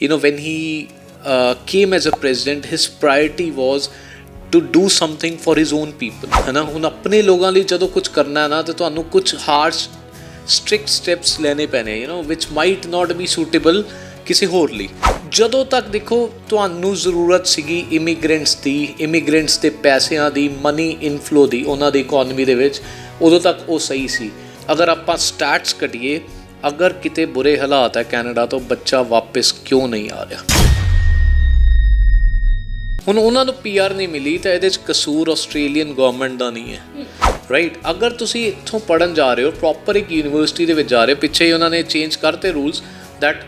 when he came as a president, his priority was to do something for his own people, है ना। ਹੁਣ ਆਪਣੇ ਲੋਕਾਂ ਲਈ ਜਦੋਂ ਕੁਝ ਕਰਨਾ ਹੈ ਨਾ ਤਾਂ ਤੁਹਾਨੂੰ ਕੁਝ ਹਾਰਸ਼ ਸਟ੍ਰਿਕਟ ਸਟੈਪਸ ਲੈਣੇ ਪੈਣੇ, ਵਿਚ ਮਾਈਟ ਨਾਟ ਬੀ ਸੂਟੇਬਲ ਕਿਸੇ ਹੋਰ ਲਈ। ਜਦੋਂ ਤੱਕ ਦੇਖੋ ਤੁਹਾਨੂੰ ਜ਼ਰੂਰਤ ਸੀਗੀ ਇਮੀਗ੍ਰੈਂਟਸ ਦੇ ਪੈਸਿਆਂ ਦੀ, ਮਨੀ ਇਨਫਲੋ ਦੀ ਉਹਨਾਂ ਦੀ ਇਕੋਨਮੀ ਦੇ ਵਿੱਚ, ਉਦੋਂ ਤੱਕ ਉਹ ਸਹੀ ਸੀ। ਅਗਰ ਆਪਾਂ ਸਟੈਟਸ ਕੱਢੀਏ, ਅਗਰ ਕਿਤੇ ਬੁਰੇ ਹਾਲਾਤ ਹੈ ਕੈਨੇਡਾ ਤੋਂ, ਬੱਚਾ ਵਾਪਸ ਕਿਉਂ ਨਹੀਂ ਆ ਰਿਹਾ। ਹੁਣ ਉਹਨਾਂ ਨੂੰ PR ਨਹੀਂ ਮਿਲੀ ਤਾਂ ਇਹਦੇ 'ਚ ਕਸੂਰ ਆਸਟ੍ਰੇਲੀਅਨ ਗਵਰਨਮੈਂਟ ਦਾ ਨਹੀਂ ਹੈ, ਰਾਈਟ। ਅਗਰ ਤੁਸੀਂ ਇੱਥੋਂ ਪੜ੍ਹਨ ਜਾ ਰਹੇ ਹੋ, ਪ੍ਰੋਪਰ ਇੱਕ ਯੂਨੀਵਰਸਿਟੀ ਦੇ ਵਿੱਚ ਜਾ ਰਹੇ ਹੋ, ਪਿੱਛੇ ਹੀ ਉਹਨਾਂ ਨੇ ਚੇਂਜ ਕਰਤੇ rules that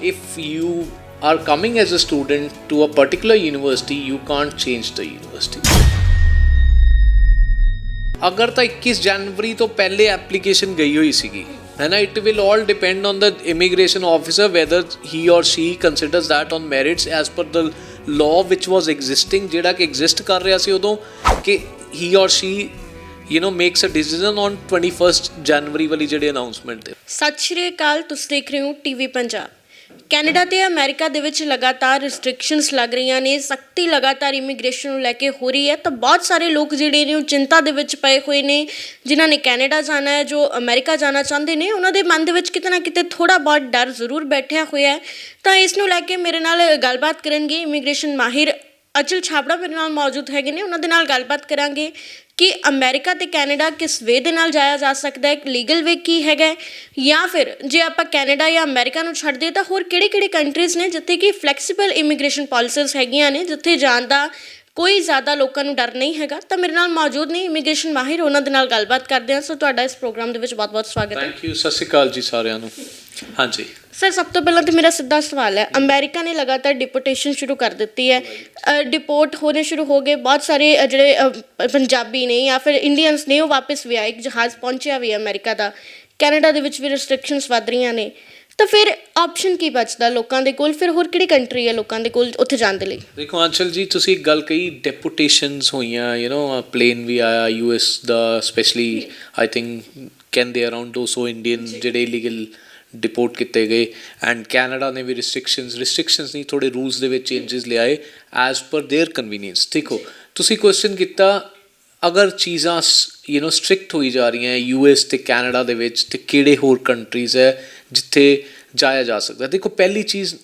if you are coming as a student to a particular university, you can't change the university. ਅਗਰ ਤਾਂ 21 ਜਨਵਰੀ ਤੋਂ ਪਹਿਲੇ ਐਪਲੀਕੇਸ਼ਨ ਗਈ ਹੋਈ ਸੀਗੀ, ਹੈ ਨਾ, it will all depend on the immigration officer whether he or she considers that on merits as per the law which was existing, ਜਿਹੜਾ ਕਿ exist ਕਰ ਰਿਹਾ ਸੀ ਉਦੋਂ, ਕਿ he or she makes a decision on 21st ਜਨਵਰੀ ਵਾਲੀ ਜਿਹੜੀ announcement ਤੇ। ਸਤਿ ਸ਼੍ਰੀ ਅਕਾਲ, ਤੁਸੀਂ ਦੇਖ ਰਹੇ ਹੋ TV ਪੰਜਾਬ। ਕੈਨੇਡਾ ਤੇ ਅਮਰੀਕਾ ਦੇ ਵਿੱਚ ਲਗਾਤਾਰ ਰਿਸਟ੍ਰਿਕਸ਼ਨਸ ਲੱਗ ਰਹੀਆਂ ਨੇ, ਸਖਤੀ ਲਗਾਤਾਰ ਇਮੀਗ੍ਰੇਸ਼ਨ ਨੂੰ ਲੈ ਕੇ ਹੋ ਰਹੀ ਹੈ, ਤਾਂ ਬਹੁਤ ਸਾਰੇ ਲੋਕ ਜਿਹੜੇ ਨੇ ਉਹ ਚਿੰਤਾ ਦੇ ਵਿੱਚ ਪਏ ਹੋਏ ਨੇ। ਜਿਨ੍ਹਾਂ ਨੇ ਕੈਨੇਡਾ ਜਾਣਾ ਹੈ, ਜੋ ਅਮਰੀਕਾ ਜਾਣਾ ਚਾਹੁੰਦੇ ਨੇ, ਉਹਨਾਂ ਦੇ ਮਨ ਦੇ ਵਿੱਚ ਕਿਤੇ ਨਾ ਕਿਤੇ ਥੋੜ੍ਹਾ ਬਹੁਤ ਡਰ ਜ਼ਰੂਰ ਬੈਠਿਆ ਹੋਇਆ ਹੈ। ਤਾਂ ਇਸ ਨੂੰ ਲੈ ਕੇ ਮੇਰੇ ਨਾਲ ਗੱਲਬਾਤ ਕਰਨਗੇ ਇਮੀਗ੍ਰੇਸ਼ਨ ਮਾਹਿਰ ਅਚਲ ਛਾਬੜਾ ਮੇਰੇ ਨਾਲ ਮੌਜੂਦ ਹੈਗੇ ਨੇ। ਉਹਨਾਂ ਦੇ ਨਾਲ ਗੱਲਬਾਤ ਕਰਾਂਗੇ ਕਿ ਅਮਰੀਕਾ ਅਤੇ ਕੈਨੇਡਾ ਕਿਸ ਵੇ ਦੇ ਨਾਲ ਜਾਇਆ ਜਾ ਸਕਦਾ ਹੈ, ਲੀਗਲ ਵੇ ਕੀ ਹੈਗਾ, ਜਾਂ ਫਿਰ ਜੇ ਆਪਾਂ ਕੈਨੇਡਾ ਜਾਂ ਅਮਰੀਕਾ ਨੂੰ ਛੱਡ ਦਈਏ ਤਾਂ ਹੋਰ ਕਿਹੜੀ ਕੰਟਰੀਜ਼ ਨੇ ਜਿੱਥੇ ਕਿ ਫਲੈਕਸੀਬਲ ਇਮੀਗ੍ਰੇਸ਼ਨ ਪਾਲਿਸੀਜ਼ ਹੈਗੀਆਂ ਨੇ, ਜਿੱਥੇ ਜਾਣ ਦਾ ਕੋਈ ਜ਼ਿਆਦਾ ਲੋਕਾਂ ਨੂੰ ਡਰ ਨਹੀਂ ਹੈਗਾ। ਤਾਂ ਮੇਰੇ ਨਾਲ ਮੌਜੂਦ ਨੇ ਇਮੀਗ੍ਰੇਸ਼ਨ ਮਾਹਿਰ, ਉਹਨਾਂ ਦੇ ਨਾਲ ਗੱਲਬਾਤ ਕਰਦੇ ਹਾਂ। ਸੋ ਤੁਹਾਡਾ ਇਸ ਪ੍ਰੋਗਰਾਮ ਦੇ ਵਿੱਚ ਬਹੁਤ ਸਵਾਗਤ ਹੈ। ਥੈਂਕ ਯੂ, ਸਤਿ ਸ਼੍ਰੀ ਅਕਾਲ ਜੀ ਸਾਰਿਆਂ ਨੂੰ। ਹਾਂਜੀ ਸਰ, ਸਭ ਤੋਂ ਪਹਿਲਾਂ ਤਾਂ ਮੇਰਾ ਸਿੱਧਾ ਸਵਾਲ ਹੈ, ਅਮਰੀਕਾ ਨੇ ਲਗਾਤਾਰ ਡਿਪੋਰਟੇਸ਼ਨ ਸ਼ੁਰੂ ਕਰ ਦਿੱਤੀ ਹੈ, ਡਿਪੋਰਟ ਹੋਣੇ ਸ਼ੁਰੂ ਹੋ ਗਏ। ਬਹੁਤ ਸਾਰੇ ਜਿਹੜੇ ਪੰਜਾਬੀ ਨੇ ਜਾਂ ਫਿਰ ਇੰਡੀਅਨਸ ਨੇ ਉਹ ਵਾਪਸ ਵੀ ਆਏ, ਇੱਕ ਜਹਾਜ਼ ਪਹੁੰਚਿਆ ਵੀ ਅਮਰੀਕਾ ਦਾ। ਕੈਨੇਡਾ ਦੇ ਵਿੱਚ ਵੀ ਰਿਸਟ੍ਰਿਕਸ਼ਨਸ ਵੱਧ ਰਹੀਆਂ ਨੇ, ਤਾਂ ਫਿਰ ਆਪਸ਼ਨ ਕੀ ਬਚਦਾ ਲੋਕਾਂ ਦੇ ਕੋਲ? ਫਿਰ ਹੋਰ ਕਿਹੜੀ ਕੰਟਰੀ ਹੈ ਲੋਕਾਂ ਦੇ ਕੋਲ ਉੱਥੇ ਜਾਣ ਦੇ ਲਈ? ਦੇਖੋ ਅੰਸ਼ਲ ਜੀ, ਤੁਸੀਂ ਇੱਕ ਗੱਲ ਕਹੀ, ਡੈਪੂਟੇਸ਼ਨਸ ਹੋਈਆਂ, ਪਲੇਨ ਵੀ ਆਇਆ US the, specially I think ਕਹਿੰਦੇ ਅਰਾਊਂਡ 200 ਇੰਡੀਅਨ ਜਿਹੜੇ ਇਲੀਗਲ ਡਿਪੋਰਟ ਕੀਤੇ ਗਏ। ਐਂਡ ਕੈਨੇਡਾ ਨੇ ਵੀ ਰਿਸਟ੍ਰਿਕਸ਼ਨਸ ਨਹੀਂ, ਥੋੜ੍ਹੇ ਰੂਲਸ ਦੇ ਵਿੱਚ ਚੇਂਜਸ ਲਿਆਏ ਐਜ਼ ਪਰ ਦੇਅਰ ਕਨਵੀਨੀਅੰਸ। ਦੇਖੋ, ਤੁਸੀਂ ਕੁਐਸਚਨ ਕੀਤਾ, ਅਗਰ ਚੀਜ਼ਾਂ ਸਟ੍ਰਿਕਟ ਹੋਈ ਜਾ ਰਹੀਆਂ US ਅਤੇ ਕੈਨੇਡਾ ਦੇ ਵਿੱਚ, ਅਤੇ ਕਿਹੜੇ ਹੋਰ ਕੰਟਰੀਜ਼ ਹੈ ਜਿੱਥੇ ਜਾਇਆ ਜਾ ਸਕਦਾ। ਦੇਖੋ, ਪਹਿਲੀ ਚੀਜ਼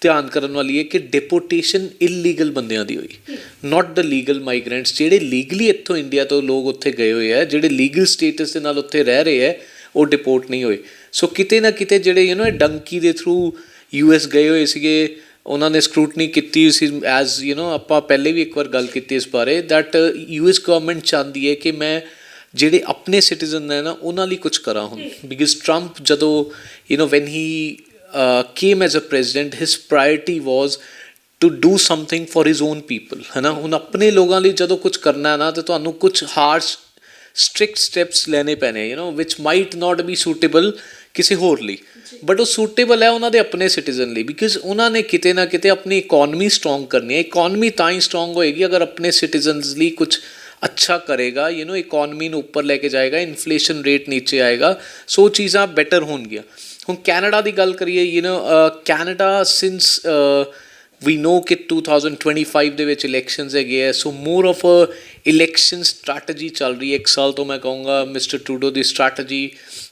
ਧਿਆਨ ਕਰਨ ਵਾਲੀ ਹੈ ਕਿ ਡਿਪੋਰਟੇਸ਼ਨ ਇਲੀਗਲ ਬੰਦਿਆਂ ਦੀ ਹੋਈ, ਨਾਟ ਦ ਲੀਗਲ ਮਾਈਗਰੈਂਟਸ। ਜਿਹੜੇ ਲੀਗਲੀ ਇੱਥੋਂ ਇੰਡੀਆ ਤੋਂ ਲੋਕ ਉੱਥੇ ਗਏ ਹੋਏ ਹੈ, ਜਿਹੜੇ ਲੀਗਲ ਸਟੇਟਸ ਦੇ ਨਾਲ ਉੱਥੇ ਰਹਿ ਰਹੇ ਹੈ, ਉਹ ਡਿਪੋਰਟ ਨਹੀਂ ਹੋਏ। ਸੋ ਕਿਤੇ ਨਾ ਕਿਤੇ ਜਿਹੜੇ ਇਹ ਡੰਕੀ ਦੇ ਥਰੂ US ਗਏ ਹੋਏ ਸੀਗੇ, ਉਹਨਾਂ ਨੇ ਸਕਰੂਟਨੀ ਕੀਤੀ ਸੀ ਐਜ਼ ਆਪਾਂ ਪਹਿਲੇ ਵੀ ਇੱਕ ਵਾਰ ਗੱਲ ਕੀਤੀ ਇਸ ਬਾਰੇ, ਦੈਟ US ਗਵਰਨਮੈਂਟ ਚਾਹੁੰਦੀ ਹੈ ਕਿ ਮੈਂ ਜਿਹੜੇ ਆਪਣੇ ਸਿਟੀਜ਼ਨ ਨੇ ਨਾ ਉਹਨਾਂ ਲਈ ਕੁਛ ਕਰਾਂ ਹੁਣ। ਬਿਕਾਜ਼ ਟਰੰਪ ਜਦੋਂ when he came as a president, his priority was to do something for his own people, ਹੈ ਨਾ। ਹੁਣ ਆਪਣੇ ਲੋਕਾਂ ਲਈ ਜਦੋਂ ਕੁਛ ਕਰਨਾ ਨਾ ਤਾਂ ਤੁਹਾਨੂੰ ਕੁਛ ਹਾਰਸ਼ ਸਟ੍ਰਿਕਟ ਸਟੈਪਸ ਲੈਣੇ ਪੈਣੇ, ਵਿਚ ਮਾਈਟ ਨਾਟ ਬੀ ਸੂਟੇਬਲ ਕਿਸੇ ਹੋਰ ਲਈ, ਬਟ ਉਹ ਸੂਟੇਬਲ ਹੈ ਉਹਨਾਂ ਦੇ ਆਪਣੇ ਸਿਟੀਜ਼ਨ ਲਈ। ਬਿਕਾਜ਼ ਉਹਨਾਂ ਨੇ ਕਿਤੇ ਨਾ ਕਿਤੇ ਆਪਣੀ ਇਕੋਨਮੀ ਸਟਰੋਂਗ ਕਰਨੀ ਹੈ। ਇਕੋਨਮੀ ਤਾਂ ਹੀ ਸਟਰੋਂਗ ਹੋਏਗੀ ਅਗਰ ਆਪਣੇ ਸਿਟੀਜ਼ਨਸ ਲਈ ਕੁਛ ਅੱਛਾ ਕਰੇਗਾ, ਇਕੋਨਮੀ ਨੂੰ ਉੱਪਰ ਲੈ ਕੇ ਜਾਏਗਾ, ਇਨਫਲੇਸ਼ਨ ਰੇਟ ਨੀਚੇ ਆਏਗਾ, ਸੋ ਚੀਜ਼ਾਂ ਬੈਟਰ ਹੋਣਗੀਆਂ। ਹੁਣ ਕੈਨੇਡਾ ਦੀ ਗੱਲ ਕਰੀਏ, ਕੈਨੇਡਾ ਸਿੰਸ ਵੀ ਨੋ ਕਿ 2025 ਦੇ ਵਿੱਚ ਇਲੈਕਸ਼ਨਸ ਹੈਗੇ ਹੈ, ਸੋ ਮੋਰ ਆਫ ਇਲੈਕਸ਼ਨ ਸਟ੍ਰੈਟਜੀ ਚੱਲ ਰਹੀ ਹੈ। ਇੱਕ ਸਾਲ ਤੋਂ ਮੈਂ ਕਹੂੰਗਾ mister Trudeau the strategy,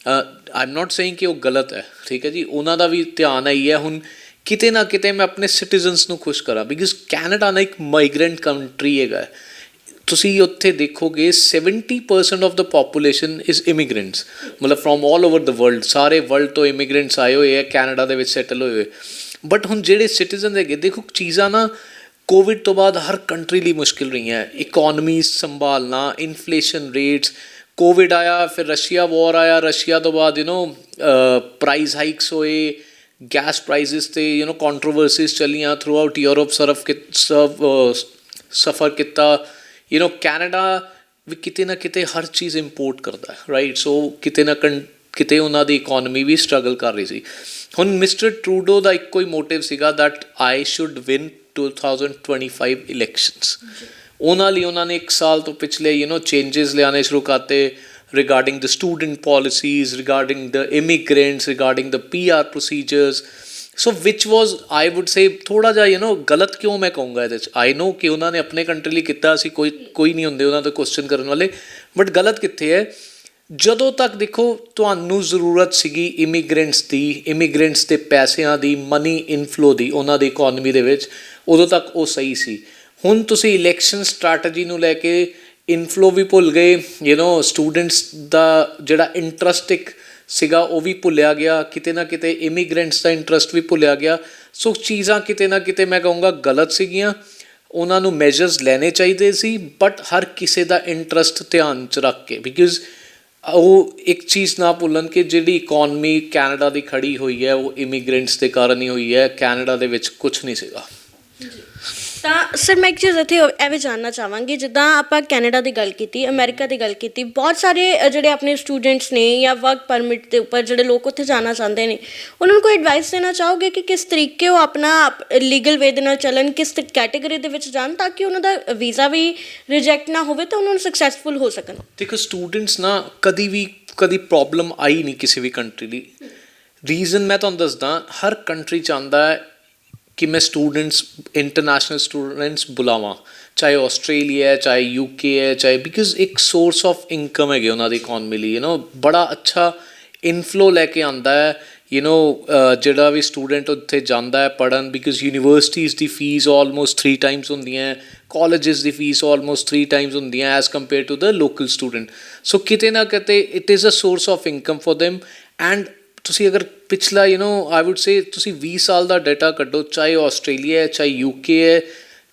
I am not saying ਕਿ ਉਹ ਗਲਤ ਹੈ, ਠੀਕ ਹੈ ਜੀ, ਉਹਨਾਂ ਦਾ ਵੀ ਧਿਆਨ ਆਈ ਹੈ ਹੁਣ ਕਿਤੇ ਨਾ ਕਿਤੇ ਮੈਂ ਆਪਣੇ ਸਿਟੀਜ਼ਨਸ ਨੂੰ ਖੁਸ਼ ਕਰਾਂ। ਬਿਕਾਜ਼ ਕੈਨੇਡਾ ਨਾ ਇੱਕ ਮਾਈਗਰੈਂਟ ਕੰਟਰੀ ਹੈਗਾ। ਤੁਸੀਂ ਉੱਥੇ ਦੇਖੋਗੇ 70% of the population is immigrants, ਮਤਲਬ from all over the world, ਸਾਰੇ ਵਰਲਡ ਤੋਂ ਇਮੀਗ੍ਰੈਂਟਸ ਆਏ ਹੋਏ ਹੈ, ਕੈਨੇਡਾ ਦੇ ਵਿੱਚ ਸੈਟਲ ਹੋਏ ਹੋਏ। ਬਟ ਹੁਣ ਜਿਹੜੇ ਸਿਟੀਜ਼ਨ ਹੈਗੇ, ਦੇਖੋ ਚੀਜ਼ਾਂ ਨਾ ਕੋਵਿਡ ਤੋਂ ਬਾਅਦ ਹਰ ਕੰਟਰੀ ਲਈ ਮੁਸ਼ਕਿਲ ਰਹੀਆਂ, ਇਕੋਨਮੀ ਸੰਭਾਲਣਾ, ਇਨਫਲੇਸ਼ਨ ਰੇਟਸ। ਕੋਵਿਡ ਆਇਆ, ਫਿਰ ਰਸ਼ੀਆ ਵੋਰ ਆਇਆ, ਰਸ਼ੀਆ ਤੋਂ ਬਾਅਦ ਪ੍ਰਾਈਸ ਹਾਈਕਸ ਹੋਏ, ਗੈਸ ਪ੍ਰਾਈਸਿਸ 'ਤੇ ਕੰਟਰੋਵਰਸੀਜ਼ ਚੱਲੀਆਂ ਥਰੂ ਆਊਟ ਯੂਰਪ, ਸਫਰ ਕੀਤਾ। ਕੈਨੇਡਾ ਵੀ ਕਿਤੇ ਨਾ ਕਿਤੇ ਹਰ ਚੀਜ਼ ਇੰਪੋਰਟ ਕਰਦਾ, ਰਾਈਟ। ਸੋ ਕਿਤੇ ਨਾ ਕਿਤੇ ਉਹਨਾਂ ਦੀ ਇਕੋਨਮੀ ਵੀ ਸਟਰਗਲ ਕਰ ਰਹੀ ਸੀ। ਹੁਣ ਮਿਸਟਰ ਟਰੂਡੋ ਦਾ ਇੱਕੋ ਹੀ ਮੋਟਿਵ ਸੀਗਾ that I should win 2025 elections. ਉਹਨਾਂ ਲਈ ਉਹਨਾਂ ਨੇ ਇੱਕ ਸਾਲ ਤੋਂ ਪਿਛਲੇ ਚੇਂਜਸ ਲਿਆਉਣੇ ਸ਼ੁਰੂ ਕਰਤੇ regarding the student policies, regarding the immigrants, regarding the PR procedures, so which was I would say ਥੋੜ੍ਹਾ ਜਿਹਾ ਗਲਤ ਕਿਉਂ ਮੈਂ ਕਹੂੰਗਾ ਇਹਦੇ 'ਚ। ਆਈ ਨੋ ਕਿ ਉਹਨਾਂ ਨੇ ਆਪਣੇ ਕੰਟਰੀ ਲਈ ਕੀਤਾ ਸੀ, ਕੋਈ ਨਹੀਂ ਹੁੰਦੇ ਉਹਨਾਂ 'ਤੇ ਕੁਐਸਚਨ ਕਰਨ ਵਾਲੇ, ਬਟ ਗਲਤ ਕਿੱਥੇ ਹੈ? ਜਦੋਂ ਤੱਕ ਦੇਖੋ ਤੁਹਾਨੂੰ ਜ਼ਰੂਰਤ ਸੀਗੀ ਇਮੀਗ੍ਰੈਂਟਸ ਦੇ ਪੈਸਿਆਂ ਦੀ, ਮਨੀ ਇਨਫਲੋ ਦੀ ਉਹਨਾਂ ਦੀ ਇਕੋਨਮੀ ਦੇ ਵਿੱਚ, ਉਦੋਂ ਤੱਕ ਉਹ ਸਹੀ ਸੀ। ਹੁਣ ਤੁਸੀਂ ਇਲੈਕਸ਼ਨ ਸਟ੍ਰੈਟਜੀ ਨੂੰ ਲੈ ਕੇ ਇਨਫਲੋ ਵੀ ਭੁੱਲ ਗਏ, ਸਟੂਡੈਂਟਸ ਦਾ ਜਿਹੜਾ ਇੰਟਰਸਟ ਇੱਕ ਸੀਗਾ ਉਹ ਵੀ ਭੁੱਲਿਆ ਗਿਆ, ਕਿਤੇ ਨਾ ਕਿਤੇ ਇਮੀਗ੍ਰੈਂਟਸ ਦਾ ਇੰਟਰਸਟ ਵੀ ਭੁੱਲਿਆ ਗਿਆ। ਸੋ ਚੀਜ਼ਾਂ ਕਿਤੇ ਨਾ ਕਿਤੇ ਮੈਂ ਕਹੂੰਗਾ ਗਲਤ ਸੀਗੀਆਂ, ਉਹਨਾਂ ਨੂੰ ਮੈਜਰਸ ਲੈਣੇ ਚਾਹੀਦੇ ਸੀ, ਬਟ ਹਰ ਕਿਸੇ ਦਾ ਇੰਟਰਸਟ ਧਿਆਨ 'ਚ ਰੱਖ ਕੇ, ਬਿਕੋਜ਼ ਉਹ ਇੱਕ ਚੀਜ਼ ਨਾ ਭੁੱਲਣ ਕਿ ਜਿਹੜੀ ਇਕੋਨਮੀ ਕੈਨੇਡਾ ਦੀ ਖੜੀ ਹੋਈ ਹੈ ਉਹ ਇਮੀਗ੍ਰੈਂਟਸ ਦੇ ਕਾਰਨ ਹੀ ਹੋਈ ਹੈ, ਕੈਨੇਡਾ ਦੇ ਵਿੱਚ ਕੁਛ ਨਹੀਂ ਸੀਗਾ। ਤਾਂ ਸਰ ਮੈਂ ਇੱਕ ਚੀਜ਼ ਇੱਥੇ ਐਵੇਂ ਜਾਣਨਾ ਚਾਹਾਂਗੀ, ਜਿੱਦਾਂ ਆਪਾਂ ਕੈਨੇਡਾ ਦੀ ਗੱਲ ਕੀਤੀ, ਅਮਰੀਕਾ ਦੀ ਗੱਲ ਕੀਤੀ, ਬਹੁਤ ਸਾਰੇ ਜਿਹੜੇ ਆਪਣੇ ਸਟੂਡੈਂਟਸ ਨੇ ਜਾਂ ਵਰਕ ਪਰਮਿਟ ਦੇ ਉੱਪਰ ਜਿਹੜੇ ਲੋਕ ਉੱਥੇ ਜਾਣਾ ਚਾਹੁੰਦੇ ਨੇ, ਉਹਨਾਂ ਨੂੰ ਕੋਈ ਐਡਵਾਈਸ ਦੇਣਾ ਚਾਹੋਗੇ ਕਿ ਕਿਸ ਤਰੀਕੇ ਉਹ ਆਪਣਾ ਲੀਗਲ ਵੇ ਦੇ ਨਾਲ ਚੱਲਣ, ਕਿਸ ਕੈਟੇਗਰੀ ਦੇ ਵਿੱਚ ਜਾਣ, ਤਾਂ ਕਿ ਉਹਨਾਂ ਦਾ ਵੀਜ਼ਾ ਵੀ ਰਿਜੈਕਟ ਨਾ ਹੋਵੇ ਤਾਂ ਉਹਨਾਂ ਨੂੰ ਸਕਸੈਸਫੁਲ ਹੋ ਸਕਣ? ਦੇਖੋ ਸਟੂਡੈਂਟਸ ਨਾ ਕਦੀ ਪ੍ਰੋਬਲਮ ਆਈ ਨਹੀਂ ਕਿਸੇ ਵੀ ਕੰਟਰੀ ਦੀ। ਰੀਜ਼ਨ ਮੈਂ ਤੁਹਾਨੂੰ ਦੱਸਦਾ, ਹਰ ਕੰਟਰੀ ਚਾਹੁੰਦਾ ਹੈ ਕਿ ਮੈਂ ਇੰਟਰਨੈਸ਼ਨਲ ਸਟੂਡੈਂਟਸ ਬੁਲਾਵਾਂ, ਚਾਹੇ ਆਸਟ੍ਰੇਲੀਆ ਹੈ, ਚਾਹੇ UK ਹੈ, ਚਾਹੇ, ਬਿਕੋਜ਼ ਇੱਕ ਸੋਰਸ ਆਫ ਇਨਕਮ ਹੈਗੇ ਉਹਨਾਂ ਦੀ ਇਕੋਨਮੀ ਲਈ, ਬੜਾ ਅੱਛਾ ਇਨਫਲੋ ਲੈ ਕੇ ਆਉਂਦਾ ਹੈ, ਜਿਹੜਾ ਵੀ ਸਟੂਡੈਂਟ ਉੱਥੇ ਜਾਂਦਾ ਹੈ ਪੜ੍ਹਨ, ਬਿਕੋਜ਼ ਯੂਨੀਵਰਸਿਟੀਜ਼ ਦੀ ਫੀਸ ਆਲਮੋਸਟ 3 ਟਾਈਮਸ ਹੁੰਦੀਆਂ, ਕਾਲਜਿਸ ਦੀ ਫੀਸ ਆਲਮੋਸਟ 3 ਟਾਈਮਸ ਹੁੰਦੀਆਂ as compare to the local student. So ਕਿਤੇ ਨਾ ਕਿਤੇ it is a source of income for them. And ਤੁਸੀਂ ਅਗਰ ਪਿਛਲਾ ਆਈ ਵੁੱਡ ਸੇ ਤੁਸੀਂ 20 ਸਾਲ ਦਾ ਡਾਟਾ ਕੱਢੋ, ਚਾਹੇ ਆਸਟ੍ਰੇਲੀਆ ਹੈ, ਚਾਹੇ UK ਹੈ,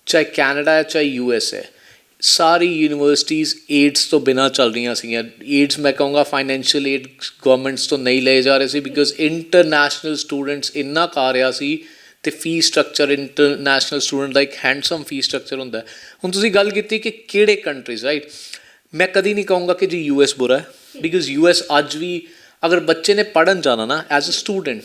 ਚਾਹੇ ਕੈਨੇਡਾ ਹੈ, ਚਾਹੇ US ਹੈ, ਸਾਰੀ ਯੂਨੀਵਰਸਿਟੀਜ਼ ਏਡਸ ਤੋਂ ਬਿਨਾਂ ਚੱਲ ਰਹੀਆਂ ਸੀਗੀਆਂ। ਏਡਸ ਮੈਂ ਕਹੂੰਗਾ ਫਾਈਨੈਂਸ਼ੀਅਲ ਏਡ ਗਵਰਨਮੈਂਟਸ ਤੋਂ ਨਹੀਂ ਲਏ ਜਾ ਰਹੇ ਸੀ, ਬਿਕੋਜ਼ ਇੰਟਰਨੈਸ਼ਨਲ ਸਟੂਡੈਂਟਸ ਇੰਨਾ ਖਾ ਰਿਹਾ ਸੀ, ਅਤੇ ਫੀਸ ਸਟਰਕਚਰ ਇੰਟਰਨੈਸ਼ਨਲ ਸਟੂਡੈਂਟ ਦਾ ਇੱਕ ਹੈਂਡਸਮ ਫੀਸ ਸਟਰਕਚਰ ਹੁੰਦਾ। ਹੁਣ ਤੁਸੀਂ ਗੱਲ ਕੀਤੀ ਕਿ ਕਿਹੜੇ ਕੰਟਰੀਜ਼, ਰਾਈਟ, ਮੈਂ ਕਦੀ ਨਹੀਂ ਕਹੂੰਗਾ ਕਿ ਜੀ US ਬੁਰਾ ਹੈ, ਬਿਕੋਜ਼ US ਅੱਜ ਵੀ ਅਗਰ ਬੱਚੇ ਨੇ ਪੜ੍ਹਨ ਜਾਣਾ ਨਾ as a student,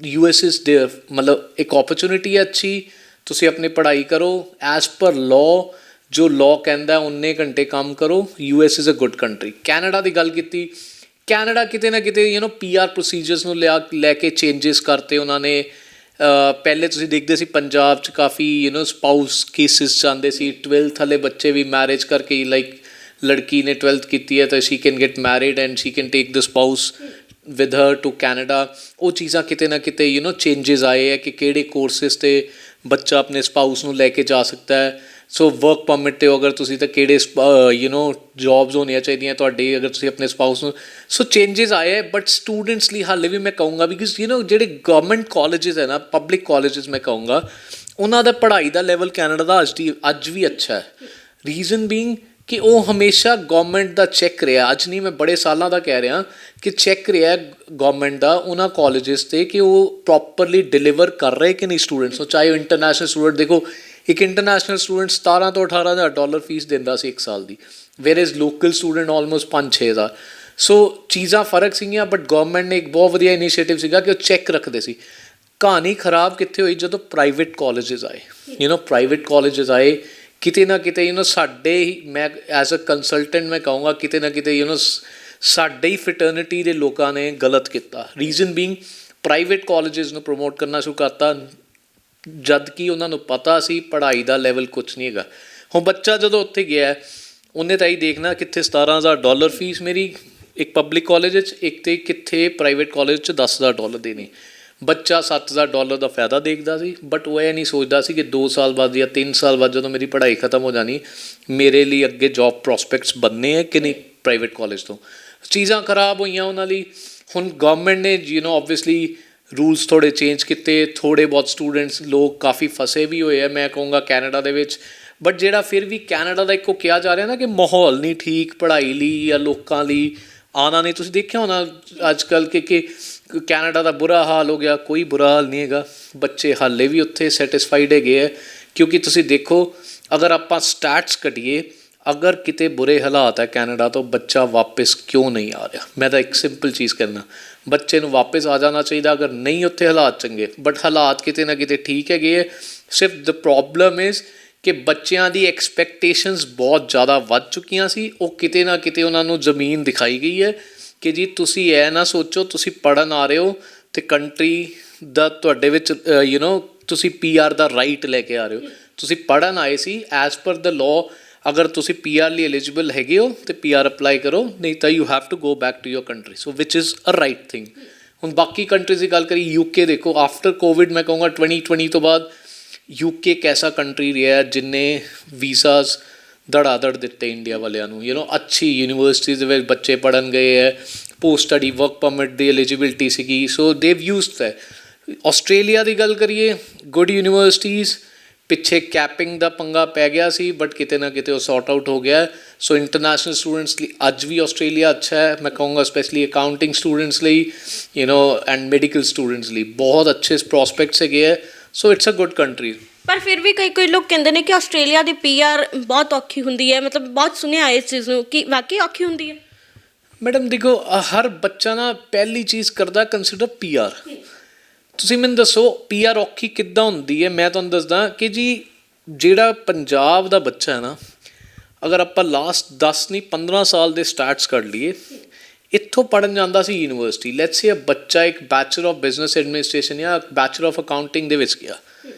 US is there, ਮਤਲਬ ਇੱਕ ਓਪਰਚੁਨਿਟੀ ਹੈ ਅੱਛੀ, ਤੁਸੀਂ ਆਪਣੀ ਪੜ੍ਹਾਈ ਕਰੋ ਐਜ਼ ਪਰ ਲਾਅ, ਜੋ ਲਾਅ ਕਹਿੰਦਾ ਉਨੇ ਘੰਟੇ ਕੰਮ ਕਰੋ। US is a good country. Canada ਦੀ ਗੱਲ ਕੀਤੀ, ਕੈਨੇਡਾ ਕਿਤੇ ਨਾ ਕਿਤੇ PR ਪ੍ਰੋਸੀਜਰਸ ਨੂੰ ਲੈ ਕੇ ਚੇਂਜਿਸ ਕਰਤੇ ਉਹਨਾਂ ਨੇ। ਪਹਿਲੇ ਤੁਸੀਂ ਦੇਖਦੇ ਸੀ ਪੰਜਾਬ 'ਚ ਕਾਫੀ ਸਪਾਊਸ ਕੇਸਿਸ ਜਾਂਦੇ ਸੀ, 12th ਵਾਲੇ ਬੱਚੇ ਵੀ ਮੈਰਿਜ ਕਰਕੇ, ਲਾਈਕ ਲੜਕੀ ਨੇ 12th ਕੀਤੀ ਹੈ ਤਾਂ she can get married and she can take the spouse with her to Canada. ਉਹ ਚੀਜ਼ਾਂ ਕਿਤੇ ਨਾ ਕਿਤੇ ਚੇਂਜਿਸ ਆਏ ਹੈ ਕਿ ਕਿਹੜੇ ਕੋਰਸਿਸ 'ਤੇ ਬੱਚਾ ਆਪਣੇ ਸਪਾਊਸ ਨੂੰ ਲੈ ਕੇ ਜਾ ਸਕਦਾ ਹੈ। ਸੋ ਵਰਕ ਪਰਮਿਟ 'ਤੇ ਅਗਰ ਤੁਸੀਂ ਤਾਂ ਕਿਹੜੇ ਜੋਬਸ ਹੋਣੀਆਂ ਚਾਹੀਦੀਆਂ ਤੁਹਾਡੀ ਅਗਰ ਤੁਸੀਂ ਆਪਣੇ ਸਪਾਊਸ ਨੂੰ। ਸੋ ਚੇਂਜਿਸ ਆਏ ਹੈ, ਬਟ ਸਟੂਡੈਂਟਸ ਲਈ ਹਾਲੇ ਵੀ ਮੈਂ ਕਹੂੰਗਾ, ਬਿਕੋਜ਼ ਜਿਹੜੇ ਗਵਰਨਮੈਂਟ ਕਾਲਜਿਸ ਹੈ ਨਾ, ਪਬਲਿਕ ਕਾਲਜਿਸ ਮੈਂ ਕਹੂੰਗਾ, ਉਹਨਾਂ ਦਾ ਪੜ੍ਹਾਈ ਦਾ ਲੈਵਲ ਕੈਨੇਡਾ ਦਾ ਅੱਜ ਵੀ ਅੱਛਾ ਹੈ। ਰੀਜ਼ਨ ਬੀਇੰਗ ਕਿ ਉਹ ਹਮੇਸ਼ਾ ਗੌਰਮੈਂਟ ਦਾ ਚੈੱਕ ਰਿਹਾ, ਅੱਜ ਨਹੀਂ ਮੈਂ ਬੜੇ ਸਾਲਾਂ ਦਾ ਕਹਿ ਰਿਹਾ ਕਿ ਚੈੱਕ ਰਿਹਾ ਗੌਰਮੈਂਟ ਦਾ ਉਹਨਾਂ ਕਾਲਜਿਸ 'ਤੇ ਕਿ ਉਹ ਪ੍ਰੋਪਰਲੀ ਡਿਲੀਵਰ ਕਰ ਰਹੇ ਕਿ ਨਹੀਂ ਸਟੂਡੈਂਟਸ ਨੂੰ। ਚਾਹੇ ਉਹ ਇੰਟਰਨੈਸ਼ਨਲ ਸਟੂਡੈਂਟ, ਦੇਖੋ ਇੱਕ ਇੰਟਰਨੈਸ਼ਨਲ ਸਟੂਡੈਂਟ 17 ਤੋਂ 18,000 ਡਾਲਰ ਫੀਸ ਦਿੰਦਾ ਸੀ 1 ਸਾਲ ਦੀ, where is local student almost 5-6 ਹਜ਼ਾਰ। ਸੋ ਚੀਜ਼ਾਂ ਫਰਕ ਸੀਗੀਆਂ, ਬਟ ਗੌਰਮੈਂਟ ਨੇ ਇੱਕ ਬਹੁਤ ਵਧੀਆ ਇਨੀਸ਼ੀਏਟਿਵ ਸੀਗਾ ਕਿ ਉਹ ਚੈੱਕ ਰੱਖਦੇ ਸੀ। ਕਹਾਣੀ ਖਰਾਬ ਕਿੱਥੇ ਹੋਈ? ਜਦੋਂ ਪ੍ਰਾਈਵੇਟ ਕਾਲਜਿਸ ਆਏ, ਪ੍ਰਾਈਵੇਟ ਕਾਲਜਿਸ ਆਏ ਕਿਤੇ ਨਾ ਕਿਤੇ ਸਾਡੇ ਹੀ, ਮੈਂ ਐਜ਼ ਅ ਕੰਸਲਟੈਂਟ ਮੈਂ ਕਹੂੰਗਾ ਕਿਤੇ ਨਾ ਕਿਤੇ ਸਾਡੇ ਹੀ ਫਿਟਰਨਿਟੀ ਦੇ ਲੋਕਾਂ ਨੇ ਗਲਤ ਕੀਤਾ। ਰੀਜ਼ਨ ਬੀਇੰਗ ਪ੍ਰਾਈਵੇਟ ਕਾਲਜਿਸ ਨੂੰ ਪ੍ਰਮੋਟ ਕਰਨਾ ਸ਼ੁਰੂ ਕਰਤਾ, ਜਦ ਕਿ ਉਹਨਾਂ ਨੂੰ ਪਤਾ ਸੀ ਪੜ੍ਹਾਈ ਦਾ ਲੈਵਲ ਕੁਛ ਨਹੀਂ ਹੈਗਾ। ਹੁਣ ਬੱਚਾ ਜਦੋਂ ਉੱਥੇ ਗਿਆ ਉਹਨੇ ਤਾਂ ਹੀ ਦੇਖਣਾ ਕਿੱਥੇ 17,000 ਡਾਲਰ ਫੀਸ ਮੇਰੀ ਇੱਕ ਪਬਲਿਕ ਕਾਲਜ ਵਿੱਚ, ਇੱਕ ਤਾਂ ਕਿੱਥੇ ਪ੍ਰਾਈਵੇਟ ਕਾਲਜ 'ਚ 10,000 ਡਾਲਰ ਦੇਣੀ। ਬੱਚਾ 7,000 ਡਾਲਰ ਦਾ ਫਾਇਦਾ ਦੇਖਦਾ ਸੀ, ਬਟ ਉਹ ਇਹ ਨਹੀਂ ਸੋਚਦਾ ਸੀ ਕਿ 2 ਸਾਲ ਬਾਅਦ ਜਾਂ 3 ਸਾਲ ਬਾਅਦ ਜਦੋਂ ਮੇਰੀ ਪੜ੍ਹਾਈ ਖਤਮ ਹੋ ਜਾਣੀ, ਮੇਰੇ ਲਈ ਅੱਗੇ ਜੋਬ ਪ੍ਰੋਸਪੈਕਟਸ ਬਣਨੇ ਹੈ ਕਿ ਨਹੀਂ ਪ੍ਰਾਈਵੇਟ ਕਾਲਜ ਤੋਂ। ਚੀਜ਼ਾਂ ਖਰਾਬ ਹੋਈਆਂ ਉਹਨਾਂ ਲਈ। ਹੁਣ ਗਵਰਨਮੈਂਟ ਨੇ ਓਬਵੀਅਸਲੀ ਰੂਲਸ ਥੋੜ੍ਹੇ ਚੇਂਜ ਕੀਤੇ, ਥੋੜ੍ਹੇ ਬਹੁਤ ਸਟੂਡੈਂਟਸ ਲੋਕ ਕਾਫੀ ਫਸੇ ਵੀ ਹੋਏ ਆ ਮੈਂ ਕਹੂੰਗਾ ਕੈਨੇਡਾ ਦੇ ਵਿੱਚ, ਬਟ ਜਿਹੜਾ ਫਿਰ ਵੀ ਕੈਨੇਡਾ ਦਾ ਇੱਕੋ ਕਿਹਾ ਜਾ ਰਿਹਾ ਨਾ ਕਿ ਮਾਹੌਲ ਨਹੀਂ ਠੀਕ ਪੜ੍ਹਾਈ ਲਈ ਜਾਂ ਲੋਕਾਂ ਲਈ ਆਉਣਾ ਨਹੀਂ। ਤੁਸੀਂ ਦੇਖਿਆ ਹੋਣਾ ਅੱਜ ਕੱਲ੍ਹ ਕਿ ਕੈਨੇਡਾ ਦਾ ਬੁਰਾ ਹਾਲ ਹੋ ਗਿਆ, ਕੋਈ ਬੁਰਾ ਹਾਲ ਨਹੀਂ ਹੈਗਾ, ਬੱਚੇ ਹਾਲੇ ਵੀ ਉੱਥੇ ਸੈਟਿਸਫਾਈਡ ਹੈਗੇ ਹੈ। ਕਿਉਂਕਿ ਤੁਸੀਂ ਦੇਖੋ ਅਗਰ ਆਪਾਂ ਸਟੈਟਸ ਕੱਢੀਏ, ਅਗਰ ਕਿਤੇ ਬੁਰੇ ਹਾਲਾਤ ਹੈ ਕੈਨੇਡਾ ਤੋਂ, ਬੱਚਾ ਵਾਪਸ ਕਿਉਂ ਨਹੀਂ ਆ ਰਿਹਾ? ਮੈਂ ਤਾਂ ਇੱਕ ਸਿੰਪਲ ਚੀਜ਼ ਕਹਿੰਦਾ, ਬੱਚੇ ਨੂੰ ਵਾਪਸ ਆ ਜਾਣਾ ਚਾਹੀਦਾ ਅਗਰ ਨਹੀਂ ਉੱਥੇ ਹਾਲਾਤ ਚੰਗੇ, ਬਟ ਹਾਲਾਤ ਕਿਤੇ ਨਾ ਕਿਤੇ ਠੀਕ ਹੈਗੇ ਹੈ। ਸਿਰਫ ਦ ਪ੍ਰੋਬਲਮ ਇਜ਼ ਕਿ ਬੱਚਿਆਂ ਦੀ ਐਕਸਪੈਕਟੇਸ਼ਨਸ ਬਹੁਤ ਜ਼ਿਆਦਾ ਵੱਧ ਚੁੱਕੀਆਂ ਸੀ। ਉਹ ਕਿਤੇ ਨਾ ਕਿਤੇ ਉਹਨਾਂ ਨੂੰ ਜ਼ਮੀਨ ਦਿਖਾਈ ਗਈ ਹੈ ਕਿ ਜੀ ਤੁਸੀਂ ਇਹ ਨਾ ਸੋਚੋ ਤੁਸੀਂ ਪੜ੍ਹਨ ਆ ਰਹੇ ਹੋ ਤੇ ਕੰਟਰੀ ਦਾ ਤੁਹਾਡੇ ਵਿੱਚ ਤੁਸੀਂ ਪੀਆਰ ਦਾ ਰਾਈਟ ਲੈ ਕੇ ਆ ਰਹੇ ਹੋ, ਤੁਸੀਂ ਪੜ੍ਹਨ ਆਏ ਸੀ ਐਜ਼ ਪਰ ਦ ਲਾਅ। ਅਗਰ ਤੁਸੀਂ ਪੀਆਰ ਲਈ ਐਲੀਜੀਬਲ ਹੈਗੇ ਹੋ ਤੇ ਪੀਆਰ ਅਪਲਾਈ ਕਰੋ, ਨਹੀਂ ਤਾਂ you have to go back to your country, so which is a right thing. ਹੁਣ ਬਾਕੀ ਕੰਟਰੀਜ਼ ਦੀ ਗੱਲ ਕਰੀਏ, ਯੂਕੇ ਦੇਖੋ ਆਫਟਰ ਕੋਵਿਡ ਮੈਂ ਕਹੂੰਗਾ 2020 ਤੋਂ ਬਾਅਦ ਯੂਕੇ ਇੱਕ ਐਸਾ ਕੰਟਰੀ ਰਿਹਾ ਜਿੰਨੇ ਵੀਜ਼ਾਸ ਧੜਾਧੜ ਦਿੱਤੇ ਇੰਡੀਆ ਵਾਲਿਆਂ ਨੂੰ। ਅੱਛੀ ਯੂਨੀਵਰਸਿਟੀਜ਼ ਦੇ ਵਿੱਚ ਬੱਚੇ ਪੜ੍ਹਨ ਗਏ ਹੈ, ਪੋਸਟ ਸਟੱਡੀ ਵਰਕ ਪਰਮਿਟ ਦੀ ਐਲੀਜੀਬਿਲਿਟੀ ਸੀਗੀ, ਸੋ ਦੇਵ ਯੂਜ਼ਡ ਹੈ। ਆਸਟ੍ਰੇਲੀਆ ਦੀ ਗੱਲ ਕਰੀਏ, ਗੁੱਡ ਯੂਨੀਵਰਸਿਟੀਜ਼, ਪਿੱਛੇ ਕੈਪਿੰਗ ਦਾ ਪੰਗਾ ਪੈ ਗਿਆ ਸੀ ਬਟ ਕਿਤੇ ਨਾ ਕਿਤੇ ਉਹ ਸੌਟ ਆਊਟ ਹੋ ਗਿਆ। ਸੋ ਇੰਟਰਨੈਸ਼ਨਲ ਸਟੂਡੈਂਟਸ ਲਈ ਅੱਜ ਵੀ ਆਸਟ੍ਰੇਲੀਆ ਅੱਛਾ ਹੈ, ਮੈਂ ਕਹੂੰਗਾ ਸਪੈਸ਼ਲੀ ਅਕਾਊਂਟਿੰਗ ਸਟੂਡੈਂਟਸ ਲਈ ਐਂਡ ਮੈਡੀਕਲ ਸਟੂਡੈਂਟਸ ਲਈ ਬਹੁਤ ਅੱਛੇ ਪ੍ਰੋਸਪੈਕਟਸ ਹੈਗੇ ਹੈ। So it's a good country. ਪਰ ਫਿਰ ਵੀ ਕਈ ਲੋਕ ਕਹਿੰਦੇ ਨੇ ਕਿ ਆਸਟ੍ਰੇਲੀਆ ਦੀ ਪੀਆਰ ਬਹੁਤ ਔਖੀ ਹੁੰਦੀ ਹੈ, ਮਤਲਬ ਬਹੁਤ ਸੁਣਿਆ ਇਸ ਚੀਜ਼ ਨੂੰ, ਕਿ ਵਾਕਈ ਔਖੀ ਹੁੰਦੀ ਹੈ? ਮੈਡਮ ਦੇਖੋ, ਹਰ ਬੱਚਾ ਨਾ ਪਹਿਲੀ ਚੀਜ਼ ਕਰਦਾ ਕੰਸੀਡਰ ਪੀਆਰ। ਤੁਸੀਂ ਮੈਨੂੰ ਦੱਸੋ ਪੀਆਰ ਔਖੀ ਕਿੱਦਾਂ ਹੁੰਦੀ ਹੈ? ਮੈਂ ਤੁਹਾਨੂੰ ਦੱਸਦਾ ਕਿ ਜੀ ਜਿਹੜਾ ਪੰਜਾਬ ਦਾ ਬੱਚਾ ਹੈ ਨਾ, ਅਗਰ ਆਪਾਂ ਲਾਸਟ 10 ਨਹੀਂ 15 ਸਾਲ ਦੇ ਸਟਾਰਟਸ ਕੱਢ ਲਈਏ, ਇੱਥੋਂ ਪੜ੍ਹਨ ਜਾਂਦਾ ਸੀ ਯੂਨੀਵਰਸਿਟੀ। ਲੈਟਸ ਸੇ ਬੱਚਾ ਇੱਕ ਬੈਚਲਰ ਆਫ ਬਿਜ਼ਨਸ ਐਡਮਿਨਿਸਟ੍ਰੇਸ਼ਨ ਜਾਂ ਬੈਚਲਰ ਆਫ ਅਕਾਊਂਟਿੰਗ ਦੇ ਵਿੱਚ ਗਿਆ,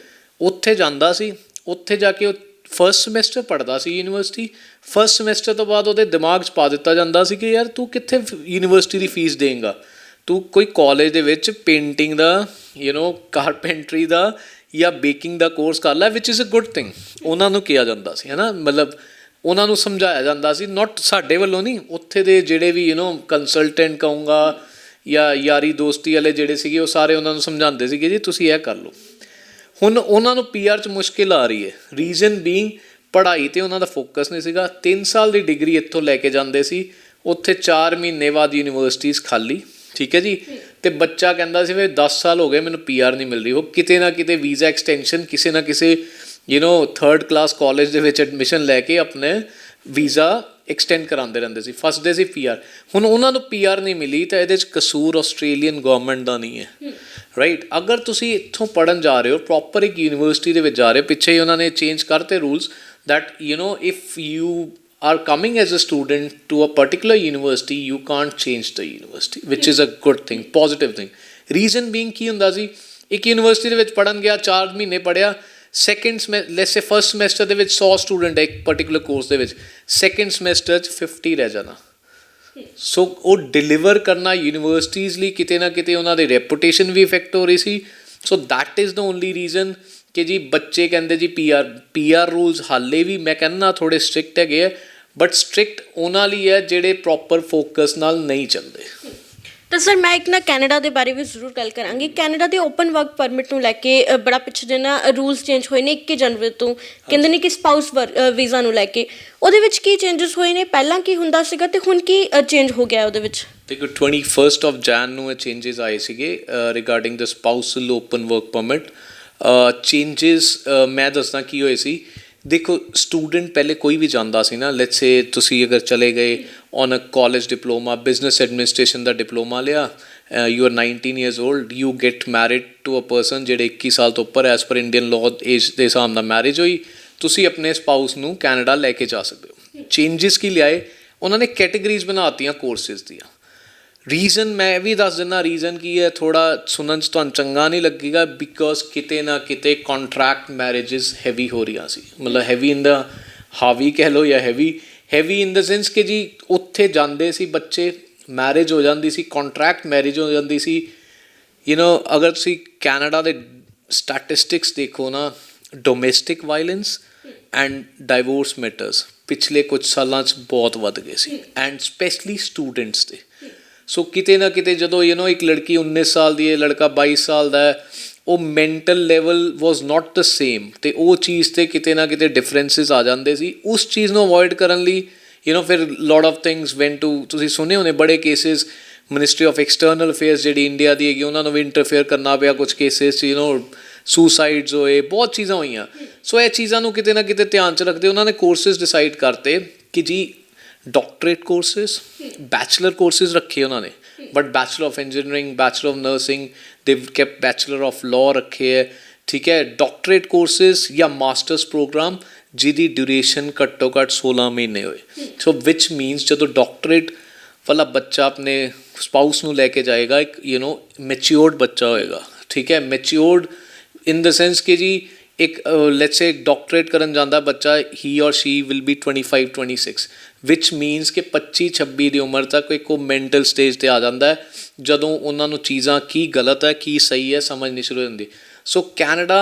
ਉੱਥੇ ਜਾਂਦਾ ਸੀ, ਉੱਥੇ ਜਾ ਕੇ ਉਹ ਫਸਟ ਸਮੈਸਟਰ ਪੜ੍ਹਦਾ ਸੀ ਯੂਨੀਵਰਸਿਟੀ। ਫਸਟ ਸਮੈਸਟਰ ਤੋਂ ਬਾਅਦ ਉਹਦੇ ਦਿਮਾਗ 'ਚ ਪਾ ਦਿੱਤਾ ਜਾਂਦਾ ਸੀ ਕਿ ਯਾਰ ਤੂੰ ਕਿੱਥੇ ਯੂਨੀਵਰਸਿਟੀ ਦੀ ਫੀਸ ਦੇਂਗਾ, ਤੂੰ ਕੋਈ ਕਾਲਜ ਦੇ ਵਿੱਚ ਪੇਂਟਿੰਗ ਦਾ ਕਾਰਪੈਂਟਰੀ ਦਾ ਜਾਂ ਬੇਕਿੰਗ ਦਾ ਕੋਰਸ ਕਰ ਲੈ, ਵਿਚ ਇਜ਼ ਅ ਗੁੱਡ ਥਿੰਗ। ਉਹਨਾਂ ਨੂੰ ਕਿਹਾ ਜਾਂਦਾ ਸੀ, ਹੈ ਨਾ, ਮਤਲਬ ਉਹਨਾਂ ਨੂੰ ਸਮਝਾਇਆ ਜਾਂਦਾ ਸੀ, ਨਾਟ ਸਾਡੇ ਵੱਲੋਂ ਨਹੀਂ, ਉੱਥੇ ਦੇ ਜਿਹੜੇ ਵੀ ਕੰਸਲਟੈਂਟ ਕਹੂੰਗਾ ਜਾਂ ਯਾਰੀ ਦੋਸਤੀ ਵਾਲੇ ਜਿਹੜੇ ਸੀਗੇ ਉਹ ਸਾਰੇ ਉਹਨਾਂ ਨੂੰ ਸਮਝਾਉਂਦੇ ਸੀਗੇ ਜੀ ਤੁਸੀਂ ਇਹ ਕਰ ਲਓ। ਹੁਣ ਉਹਨਾਂ ਨੂੰ ਪੀਆਰ 'ਚ ਮੁਸ਼ਕਿਲ ਆ ਰਹੀ ਹੈ, ਰੀਜ਼ਨ ਬੀਇੰਗ ਪੜ੍ਹਾਈ 'ਤੇ ਉਹਨਾਂ ਦਾ ਫੋਕਸ ਨਹੀਂ ਸੀਗਾ। 3 ਸਾਲ ਦੀ ਡਿਗਰੀ ਇੱਥੋਂ ਲੈ ਕੇ ਜਾਂਦੇ ਸੀ, ਉੱਥੇ 4 ਮਹੀਨੇ ਬਾਅਦ ਯੂਨੀਵਰਸਿਟੀਜ਼ ਖਾਲੀ, ਠੀਕ ਹੈ ਜੀ। ਅਤੇ ਬੱਚਾ ਕਹਿੰਦਾ ਸੀ ਵੀ 10 ਸਾਲ ਹੋ ਗਏ ਮੈਨੂੰ ਪੀਆਰ ਨਹੀਂ ਮਿਲ ਰਹੀ। ਉਹ ਕਿਤੇ ਨਾ ਕਿਤੇ ਵੀਜ਼ਾ ਐਕਸਟੈਂਸ਼ਨ ਕਿਸੇ ਨਾ ਕਿਸੇ ਥਰਡ ਕਲਾਸ ਕਾਲਜ ਦੇ ਵਿੱਚ ਐਡਮਿਸ਼ਨ ਲੈ ਕੇ ਆਪਣੇ ਵੀਜ਼ਾ ਐਕਸਟੈਂਡ ਕਰਾਉਂਦੇ ਰਹਿੰਦੇ ਸੀ, ਫਸਦੇ ਸੀ ਪੀਆਰ। ਹੁਣ ਉਹਨਾਂ ਨੂੰ ਪੀਆਰ ਨਹੀਂ ਮਿਲੀ ਤਾਂ ਇਹਦੇ 'ਚ ਕਸੂਰ ਆਸਟ੍ਰੇਲੀਅਨ ਗੌਰਮੈਂਟ ਦਾ ਨਹੀਂ ਹੈ, ਰਾਈਟ। ਅਗਰ ਤੁਸੀਂ ਇੱਥੋਂ ਪੜ੍ਹਨ ਜਾ ਰਹੇ ਹੋ, ਪ੍ਰੋਪਰ ਇੱਕ ਯੂਨੀਵਰਸਿਟੀ ਦੇ ਵਿੱਚ ਜਾ ਰਹੇ ਹੋ, ਪਿੱਛੇ ਹੀ ਉਹਨਾਂ ਨੇ ਚੇਂਜ ਕਰਤੇ rules that if you are coming as a student to a particular university, you can't change the university, which is a good thing, positive thing. Reason being ਕੀ ਹੁੰਦਾ ਸੀ, ਇੱਕ ਯੂਨੀਵਰਸਿਟੀ ਦੇ ਵਿੱਚ ਪੜ੍ਹਨ ਗਿਆ, 4 ਮਹੀਨੇ ਪੜ੍ਹਿਆ, ਲੈਟਸ ਸੇ ਫਸਟ ਸਮੈਸਟਰ ਦੇ ਵਿੱਚ 100 ਸਟੂਡੈਂਟ ਹੈ ਇੱਕ ਪਰਟੀਕੂਲਰ ਕੋਰਸ ਦੇ ਵਿੱਚ, ਸੈਕਿੰਡ ਸਮੈਸਟਰ 'ਚ 50 ਰਹਿ ਜਾਣਾ। ਸੋ ਉਹ ਡਿਲੀਵਰ ਕਰਨਾ ਯੂਨੀਵਰਸਿਟੀਜ਼ ਲਈ ਕਿਤੇ ਨਾ ਕਿਤੇ ਉਹਨਾਂ ਦੀ ਰੈਪੂਟੇਸ਼ਨ ਵੀ ਇਫੈਕਟ ਹੋ ਰਹੀ ਸੀ। So that is the only reason ਕਿ ਜੀ ਬੱਚੇ ਕਹਿੰਦੇ ਜੀ ਪੀਆਰ ਰੂਲਸ ਹਾਲੇ ਵੀ ਮੈਂ ਕਹਿੰਦਾ ਥੋੜ੍ਹੇ ਸਟ੍ਰਿਕਟ ਹੈਗੇ ਹੈ, ਬਟ ਸਟ੍ਰਿਕਟ ਉਹਨਾਂ ਲਈ ਹੈ ਜਿਹੜੇ ਪ੍ਰੋਪਰ ਫੋਕਸ ਨਾਲ ਨਹੀਂ ਚੱਲਦੇ। ਤਾਂ ਸਰ ਮੈਂ ਇੱਕ ਨਾ ਕੈਨੇਡਾ ਦੇ ਬਾਰੇ ਵੀ ਜ਼ਰੂਰ ਗੱਲ ਕਰਾਂਗੀ। ਕੈਨੇਡਾ ਦੇ ਓਪਨ ਵਰਕ ਪਰਮਿਟ ਨੂੰ ਲੈ ਕੇ ਬੜਾ ਪਿੱਛੇ ਜਿਹੇ ਨਾ ਰੂਲਸ ਚੇਂਜ ਹੋਏ ਨੇ 21 ਜਨਵਰੀ ਤੋਂ, ਕਹਿੰਦੇ ਨੇ ਕਿ ਸਪਾਊਸ ਵੀਜ਼ਾ ਨੂੰ ਲੈ ਕੇ। ਉਹਦੇ ਵਿੱਚ ਕੀ ਚੇਂਜਸ ਹੋਏ ਨੇ? ਪਹਿਲਾਂ ਕੀ ਹੁੰਦਾ ਸੀਗਾ ਅਤੇ ਹੁਣ ਕੀ ਚੇਂਜ ਹੋ ਗਿਆ ਉਹਦੇ ਵਿੱਚ? ਦੇਖੋ 21 ਆਫ ਜੈਨ ਨੂੰ ਇਹ ਚੇਂਜਸ ਆਏ ਸੀਗੇ regarding the spousal open work permit. Changes ਮੈਂ ਦੱਸਦਾ ਕੀ ਹੋਏ ਸੀ। ਦੇਖੋ ਸਟੂਡੈਂਟ ਪਹਿਲੇ ਕੋਈ ਵੀ ਜਾਂਦਾ ਸੀ ਨਾ, ਲੈਟਸ ਸੇ ਤੁਸੀਂ ਅਗਰ ਚਲੇ ਗਏ on a college diploma, business administration ਦਾ ਡਿਪਲੋਮਾ ਲਿਆ, you are 19 years old, you get married to a person ਜਿਹੜੇ 21 ਸਾਲ ਤੋਂ ਉੱਪਰ, as per Indian law age ਦੇ ਹਿਸਾਬ ਨਾਲ ਮੈਰਿਜ ਹੋਈ, ਤੁਸੀਂ ਆਪਣੇ ਸਪਾਊਸ ਨੂੰ ਕੈਨੇਡਾ ਲੈ ਕੇ ਜਾ ਸਕਦੇ ਹੋ। ਚੇਂਜਸ ਕੀ ਲਿਆਏ ਉਹਨਾਂ ਨੇ? ਕੈਟੇਗਰੀਜ਼ ਬਣਾਤੀਆਂ ਕੋਰਸਿਸ ਦੀਆਂ। ਰੀਜ਼ਨ ਮੈਂ ਵੀ ਦੱਸ ਦਿੰਦਾ, ਰੀਜ਼ਨ ਕੀ ਹੈ, ਥੋੜ੍ਹਾ ਸੁਣਨ 'ਚ ਤੁਹਾਨੂੰ ਚੰਗਾ ਨਹੀਂ ਲੱਗੇਗਾ, ਬਿਕੋਜ਼ ਕਿਤੇ ਨਾ ਕਿਤੇ ਕੰਟਰੈਕਟ ਮੈਰਿਜਸ ਹੈਵੀ ਹੋ ਰਹੀਆਂ ਸੀ, ਮਤਲਬ ਹੈਵੀ ਇਨ ਦਾ ਹਾਵੀ ਕਹਿ ਲਓ ਜਾਂ ਹੈਵੀ ਇਨ ਦਾ ਸੈਂਸ ਕਿ ਜੀ ਉੱਥੇ ਜਾਂਦੇ ਸੀ ਬੱਚੇ, ਮੈਰਿਜ ਹੋ ਜਾਂਦੀ ਸੀ, ਕੰਟਰੈਕਟ ਮੈਰਿਜ ਹੋ ਜਾਂਦੀ ਸੀ। ਅਗਰ ਤੁਸੀਂ ਕੈਨੇਡਾ ਦੇ ਸਟੈਟਿਸਟਿਕਸ ਦੇਖੋ ਨਾ, domestic violence and divorce matters ਪਿਛਲੇ ਕੁਝ ਸਾਲਾਂ 'ਚ ਬਹੁਤ ਵੱਧ ਗਏ ਸੀ, ਐਂਡ ਸਪੈਸ਼ਲੀ ਸਟੂਡੈਂਟਸ ਦੇ। ਸੋ ਕਿਤੇ ਨਾ ਕਿਤੇ ਜਦੋਂ ਇੱਕ ਲੜਕੀ 19 ਸਾਲ ਦੀ ਹੈ, ਲੜਕਾ 22 ਸਾਲ ਦਾ ਹੈ, ਉਹ mental level was not the same, ਅਤੇ ਉਹ ਚੀਜ਼ 'ਤੇ ਕਿਤੇ ਨਾ ਕਿਤੇ ਡਿਫਰੈਂਸਿਸ ਆ ਜਾਂਦੇ ਸੀ। ਉਸ ਚੀਜ਼ ਨੂੰ ਅਵੋਇਡ ਕਰਨ ਲਈ ਫਿਰ lot of things went to, ਤੁਸੀਂ ਸੁਣੇ ਹੋਣੇ ਬੜੇ cases, ministry of external affairs ਜਿਹੜੀ ਇੰਡੀਆ ਦੀ ਹੈਗੀ ਉਹਨਾਂ ਨੂੰ ਵੀ ਇੰਟਰਫੇਅਰ ਕਰਨਾ ਪਿਆ ਕੁਝ ਕੇਸਿਸ 'ਚ, ਸੁਸਾਈਡਸ ਹੋਏ, ਬਹੁਤ ਚੀਜ਼ਾਂ ਹੋਈਆਂ। ਸੋ ਇਹ ਚੀਜ਼ਾਂ ਨੂੰ ਕਿਤੇ ਨਾ ਕਿਤੇ ਧਿਆਨ 'ਚ ਰੱਖਦੇ ਉਹਨਾਂ ਨੇ ਕੋਰਸਿਸ ਡਿਸਾਈਡ ਕਰਤੇ ਕਿ ਜੀ ਡਾਕਟਰੇਟ ਕੋਰਸਿਸ, ਬੈਚਲਰ ਕੋਰਸਿਸ ਰੱਖੇ ਉਹਨਾਂ ਨੇ, but bachelor of engineering, bachelor of nursing, Dev kept bachelor of law ਰੱਖੇ ਹੈ, ਠੀਕ ਹੈ। ਡਾਕਟਰੇਟ ਕੋਰਸਿਸ ਜਾਂ ਮਾਸਟਰਸ ਪ੍ਰੋਗਰਾਮ ਜਿਹਦੀ ਡਿਊਰੇਸ਼ਨ ਘੱਟੋ ਘੱਟ 16 ਮਹੀਨੇ ਹੋਏ। ਸੋ ਵਿਚ ਮੀਨਸ ਜਦੋਂ ਡਾਕਟਰੇਟ ਵਾਲਾ ਬੱਚਾ ਆਪਣੇ ਸਪਾਊਸ ਨੂੰ ਲੈ ਕੇ ਜਾਏਗਾ ਇੱਕ ਮੈਚਿਓਰਡ ਬੱਚਾ ਹੋਏਗਾ, ਠੀਕ ਹੈ। ਮੈਚਿਓਰਡ ਇਨ ਦ ਸੈਂਸ ਕਿ ਜੀ ਇੱਕ ਲੈਟਸ ਸੇ ਡਾਕਟਰੇਟ ਕਰਨ ਜਾਂਦਾ ਬੱਚਾ, ਹੀ or she will be 25-26 which means ਕਿ 25-26 ਦੀ ਉਮਰ ਤੱਕ ਇੱਕ ਉਹ ਮੈਂਟਲ ਸਟੇਜ 'ਤੇ ਆ ਜਾਂਦਾ ਹੈ ਜਦੋਂ ਉਹਨਾਂ ਨੂੰ ਚੀਜ਼ਾਂ ਕੀ ਗਲਤ ਹੈ ਕੀ ਸਹੀ ਹੈ ਸਮਝਣੀ ਸ਼ੁਰੂ ਹੋ ਜਾਂਦੀ। ਸੋ ਕੈਨੇਡਾ,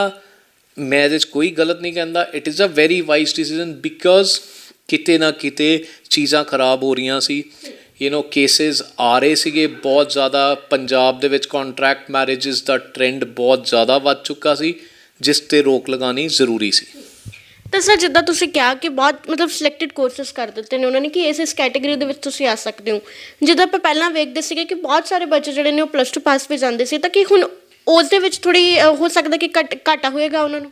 ਮੈਂ ਇਹਦੇ 'ਚ ਕੋਈ ਗਲਤ ਨਹੀਂ ਕਹਿੰਦਾ, it is a very wise decision because ਕਿਤੇ ਨਾ ਕਿਤੇ ਚੀਜ਼ਾਂ ਖਰਾਬ ਹੋ ਰਹੀਆਂ ਸੀ। ਕੇਸਿਸ ਆ ਰਹੇ ਸੀਗੇ ਬਹੁਤ ਜ਼ਿਆਦਾ। ਪੰਜਾਬ ਦੇ ਵਿੱਚ ਕੰਟਰੈਕਟ ਮੈਰਿਜਸ ਦਾ ਟ੍ਰੈਂਡ ਬਹੁਤ ਜ਼ਿਆਦਾ ਵੱਧ ਚੁੱਕਾ ਸੀ, ਜਿਸ 'ਤੇ ਰੋਕ ਲਗਾਉਣੀ ਜ਼ਰੂਰੀ ਸੀ। ਤਾਂ ਸਰ ਜਿੱਦਾਂ ਤੁਸੀਂ ਕਿਹਾ ਕਿ ਬਹੁਤ ਮਤਲਬ ਸਿਲੈਕਟਡ ਕੋਰਸਿਸ ਕਰ ਦਿੱਤੇ ਨੇ ਉਹਨਾਂ ਨੇ ਕਿ ਇਸ ਕੈਟਾਗਰੀ ਦੇ ਵਿੱਚ ਤੁਸੀਂ ਆ ਸਕਦੇ ਹੋ। ਜਿੱਦਾਂ ਆਪਾਂ ਪਹਿਲਾਂ ਵੇਖਦੇ ਸੀਗੇ ਕਿ ਬਹੁਤ ਸਾਰੇ ਬੱਚੇ ਜਿਹੜੇ ਨੇ ਉਹ +2 ਪਾਸ ਵੀ ਜਾਂਦੇ ਸੀ, ਤਾਂ ਕਿ ਹੁਣ ਉਸ ਦੇ ਵਿੱਚ ਥੋੜ੍ਹੀ ਹੋ ਸਕਦਾ ਕਿ ਘਾਟਾ ਹੋਏਗਾ ਉਹਨਾਂ ਨੂੰ।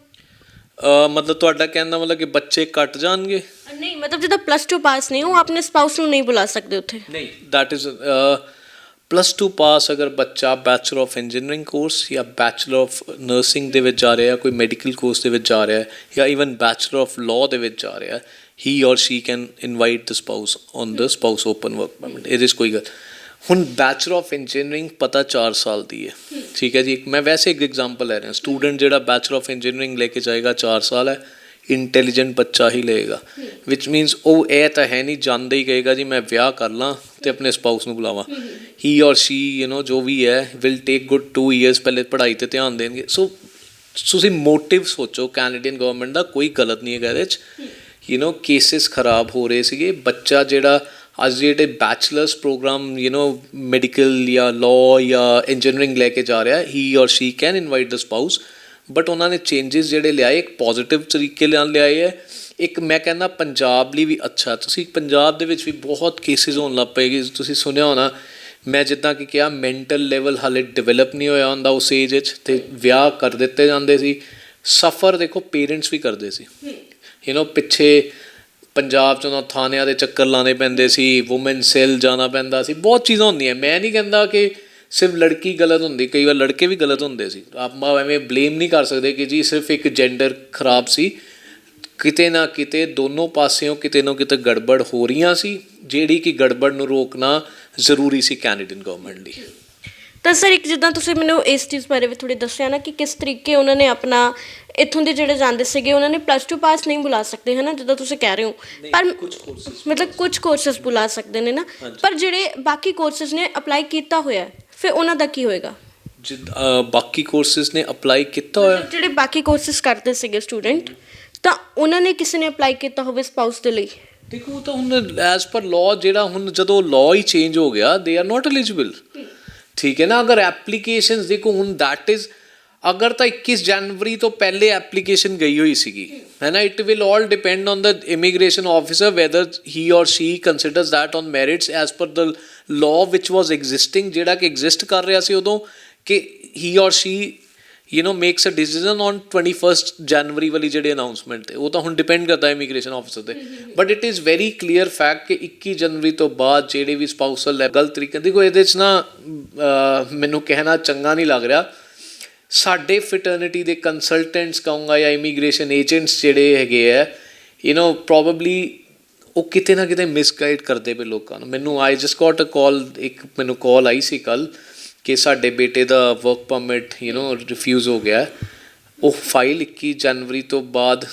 ਮਤਲਬ ਤੁਹਾਡਾ ਕਹਿਣ ਦਾ ਮਤਲਬ ਕਿ ਬੱਚੇ ਘੱਟ ਜਾਣਗੇ? ਨਹੀਂ, ਮਤਲਬ ਜਿੱਦਾਂ +2 ਪਾਸ ਨੇ ਉਹ ਆਪਣੇ ਸਪਾਊਸ ਨੂੰ ਨਹੀਂ ਬੁਲਾ ਸਕਦੇ ਉੱਥੇ। ਨਹੀਂ, ਦੈਟ ਇਜ਼ +2 ਪਾਸ ਅਗਰ ਬੱਚਾ ਬੈਚਲਰ ਆਫ ਇੰਜੀਨੀਅਰਿੰਗ ਕੋਰਸ ਜਾਂ ਬੈਚਲਰ ਆਫ ਨਰਸਿੰਗ ਦੇ ਵਿੱਚ ਜਾ ਰਿਹਾ, ਕੋਈ ਮੈਡੀਕਲ ਕੋਰਸ ਦੇ ਵਿੱਚ ਜਾ ਰਿਹਾ, ਜਾਂ ਈਵਨ ਬੈਚਲਰ ਆਫ ਲਾਅ ਦੇ ਵਿੱਚ ਜਾ ਰਿਹਾ, ਹੀ or Shri can invite the spouse on the spouse open work permit. ਇਹਦੇ 'ਚ ਕੋਈ ਗੱਲ। ਹੁਣ ਬੈਚਲਰ ਆਫ ਇੰਜੀਨੀਅਰਿੰਗ ਪਤਾ 4 ਸਾਲ ਦੀ ਹੈ, ਠੀਕ ਹੈ ਜੀ। ਮੈਂ ਵੈਸੇ ਇੱਕ ਐਗਜ਼ਾਮਪਲ ਲੈ ਰਿਹਾ, ਸਟੂਡੈਂਟ ਜਿਹੜਾ ਬੈਚਲਰ ਆਫ ਇੰਜੀਨੀਅਰਿੰਗ ਲੈ ਕੇ ਜਾਏਗਾ 4 ਸਾਲ ਹੈ, ਇੰਟੈਲੀਜੈਂਟ ਬੱਚਾ ਹੀ ਲਏਗਾ, ਵਿਚ ਮੀਨਸ ਉਹ ਇਹ ਤਾਂ ਹੈ ਨਹੀਂ ਜਾਂਦੇ ਹੀ ਕਹੇਗਾ ਜੀ ਮੈਂ ਵਿਆਹ ਕਰ ਲਾਂ ਅਤੇ ਆਪਣੇ ਸਪਾਊਸ ਨੂੰ ਬੁਲਾਵਾਂ। ਹੀ ਔਰ ਸ਼ੀ ਜੋ ਵੀ ਹੈ ਵਿਲ ਟੇਕ ਗੁੱਡ 2 years ਪਹਿਲੇ ਪੜ੍ਹਾਈ 'ਤੇ ਧਿਆਨ ਦੇਣਗੇ। ਸੋ ਤੁਸੀਂ ਮੋਟਿਵ ਸੋਚੋ, ਕੈਨੇਡੀਅਨ ਗਵਰਨਮੈਂਟ ਦਾ ਕੋਈ ਗਲਤ ਨਹੀਂ ਹੈਗਾ ਇਹਦੇ 'ਚ। ਕੇਸਿਸ ਖਰਾਬ ਹੋ ਰਹੇ ਸੀਗੇ। ਬੱਚਾ ਜਿਹੜਾ ਅੱਜ ਜਿਹੜੇ ਬੈਚਲਰਸ ਪ੍ਰੋਗਰਾਮ ਮੈਡੀਕਲ ਜਾਂ ਲਾਅ ਜਾਂ ਇੰਜੀਨੀਅਰਿੰਗ ਲੈ ਕੇ ਜਾ ਰਿਹਾ, ਹੀ or Shri can invite the spouse. But ਉਹਨਾਂ ਨੇ ਚੇਂਜਿਸ ਜਿਹੜੇ ਲਿਆਏ ਇੱਕ ਪੋਜ਼ੀਟਿਵ ਤਰੀਕੇ ਨਾਲ ਲਿਆਏ ਹੈ। ਇੱਕ ਮੈਂ ਕਹਿੰਦਾ ਪੰਜਾਬ ਲਈ ਵੀ ਅੱਛਾ। ਤੁਸੀਂ ਪੰਜਾਬ ਦੇ ਵਿੱਚ ਵੀ ਬਹੁਤ ਕੇਸਿਸ ਹੋਣ ਲੱਗ ਪਏਗੇ, ਤੁਸੀਂ ਸੁਣਿਆ ਹੋਣਾ। ਮੈਂ ਜਿੱਦਾਂ ਕਿ ਕਿਹਾ ਮੈਂਟਲ ਲੈਵਲ ਹਾਲੇ ਡਿਵੈਲਪ ਨਹੀਂ ਹੋਇਆ ਹੁੰਦਾ ਉਸ ਏਜ ਵਿੱਚ, ਅਤੇ ਵਿਆਹ ਕਰ ਦਿੱਤੇ ਜਾਂਦੇ ਸੀ। ਸਫਰ ਦੇਖੋ ਪੇਰੈਂਟਸ ਵੀ ਕਰਦੇ ਸੀ। ਪਿੱਛੇ ਪੰਜਾਬ 'ਚ ਉਹਨਾਂ ਥਾਣਿਆਂ ਦੇ ਚੱਕਰ ਲਾਉਣੇ ਪੈਂਦੇ ਸੀ, ਵੂਮੈਨ ਸੈੱਲ ਜਾਣਾ ਪੈਂਦਾ ਸੀ, ਬਹੁਤ ਚੀਜ਼ਾਂ ਹੁੰਦੀਆਂ। ਮੈਂ ਨਹੀਂ ਕਹਿੰਦਾ ਕਿ ਸਿਰਫ ਲੜਕੀ ਗਲਤ ਹੁੰਦੀ, ਕਈ ਵਾਰ ਲੜਕੇ ਵੀ ਗਲਤ ਹੁੰਦੇ ਸੀ। ਆਪਾਂ ਐਵੇਂ ਬਲੇਮ ਨਹੀਂ ਕਰ ਸਕਦੇ ਕਿ ਜੀ ਸਿਰਫ ਇੱਕ ਜੈਂਡਰ ਖਰਾਬ ਸੀ। ਕਿਤੇ ਨਾ ਕਿਤੇ ਦੋਨੋਂ ਪਾਸਿਓਂ ਕਿਤੇ ਨਾ ਕਿਤੇ ਗੜਬੜ ਹੋ ਰਹੀਆਂ ਸੀ, ਜਿਹੜੀ ਕਿ ਗੜਬੜ ਨੂੰ ਰੋਕਣਾ ਜ਼ਰੂਰੀ ਸੀ ਕੈਨੇਡੀਅਨ ਗਵਰਨਮੈਂਟ ਲਈ। ਤਾਂ ਸਰ ਇੱਕ ਜਿੱਦਾਂ ਤੁਸੀਂ ਮੈਨੂੰ ਇਸ ਚੀਜ਼ ਬਾਰੇ ਵੀ ਥੋੜ੍ਹੀ ਦੱਸਿਆ ਨਾ ਕਿ ਕਿਸ ਤਰੀਕੇ ਉਹਨਾਂ ਨੇ ਆਪਣਾ ਇੱਥੋਂ ਦੇ ਜਿਹੜੇ ਜਾਂਦੇ ਸੀਗੇ ਉਹਨਾਂ ਨੇ +2 ਪਾਸ ਨਹੀਂ ਬੁਲਾ ਸਕਦੇ ਹੈ ਨਾ, ਜਿੱਦਾਂ ਤੁਸੀਂ ਕਹਿ ਰਹੇ ਹੋ। ਪਰ ਮਤਲਬ ਕੁਝ ਕੋਰਸਿਸ ਬੁਲਾ ਸਕਦੇ ਨੇ ਨਾ, ਪਰ ਜਿਹੜੇ ਬਾਕੀ ਕੋਰਸਿਸ ਨੇ ਅਪਲਾਈ ਕੀਤਾ ਹੋਇਆ ਫਿਰ ਉਹਨਾਂ ਦਾ ਕੀ ਹੋਏਗਾ? ਬਾਕੀ ਕੋਰਸਿਸ ਨੇ ਅਪਲਾਈ ਕੀਤਾ ਹੋਇਆ, ਜਿਹੜੇ ਬਾਕੀ ਕੋਰਸਿਸ ਕਰਦੇ ਸੀਗੇ ਸਟੂਡੈਂਟ, ਤਾਂ ਉਹਨਾਂ ਨੇ ਕਿਸੇ ਨੇ ਅਪਲਾਈ ਕੀਤਾ ਹੋਵੇ ਸਪਾਊਸ ਦੇ ਲਈ? ਦੇਖੋ ਤਾਂ ਹੁਣ ਐਜ਼ ਪਰ ਲਾਅ ਜਿਹੜਾ ਹੁਣ ਜਦੋਂ ਲਾਅ ਹੀ ਚੇਂਜ ਹੋ ਗਿਆ, ਦੇ ਆਰ ਨਾਟ ਐਲੀਜੀਬਲ, ਠੀਕ ਹੈ ਨਾ। ਅਗਰ ਐਪਲੀਕੇਸ਼ਨਸ ਦੇਖੋ ਹੁਣ ਦੈਟ ਇਜ਼, ਅਗਰ ਤਾਂ 21 ਜਨਵਰੀ ਤੋਂ ਪਹਿਲੇ ਐਪਲੀਕੇਸ਼ਨ ਗਈ ਹੋਈ ਸੀਗੀ ਹੈ ਨਾ, it will all depend on the immigration officer whether he or she considers that on merits as per the law which was existing, ਜਿਹੜਾ ਕਿ ਐਗਜ਼ਿਸਟ ਕਰ ਰਿਹਾ ਸੀ ਉਦੋਂ, ਕਿ he or she makes a decision on 21 ਜਨਵਰੀ ਵਾਲੀ ਜਿਹੜੀ announcement 'ਤੇ। ਉਹ ਤਾਂ ਹੁਣ ਡਿਪੈਂਡ ਕਰਦਾ ਇਮੀਗ੍ਰੇਸ਼ਨ ਆਫਿਸਰ 'ਤੇ। But it is very clear fact ਕਿ 21 ਜਨਵਰੀ ਤੋਂ ਬਾਅਦ ਜਿਹੜੇ ਵੀ ਸਪਾਊਸਲ ਹੈ ਗਲਤ ਤਰੀਕੇ ਦੇਖੋ ਇਹਦੇ 'ਚ ਨਾ ਮੈਨੂੰ ਕਹਿਣਾ ਚੰਗਾ ਨਹੀਂ ਲੱਗ ਰਿਹਾ। ਸਾਡੇ ਫਿਟਰਨਿਟੀ ਦੇ ਕੰਸਲਟੈਂਟਸ ਕਹੂੰਗਾ ਜਾਂ ਇਮੀਗ੍ਰੇਸ਼ਨ ਏਜੰਟਸ ਜਿਹੜੇ ਹੈਗੇ ਹੈ ਪ੍ਰੋਬੇਬਲੀ ਉਹ ਕਿਤੇ ਨਾ ਕਿਤੇ ਮਿਸਗਾਈਡ ਕਰਦੇ ਪਏ ਲੋਕਾਂ ਨੂੰ। ਮੈਨੂੰ ਆਈ ਜਸਟ ਗੌਟ ਅ ਕਾਲ, ਇੱਕ ਮੈਨੂੰ ਕਾਲ ਆਈ ਸੀ ਕੱਲ੍ਹ ਕਿ ਸਾਡੇ ਬੇਟੇ ਦਾ ਵਰਕ ਪਰਮਿਟ ਰਿਫਿਊਜ਼ ਹੋ ਗਿਆ। ਉਹ ਫਾਈਲ 21 ਜਨਵਰੀ ਤੋਂ ਬਾਅਦ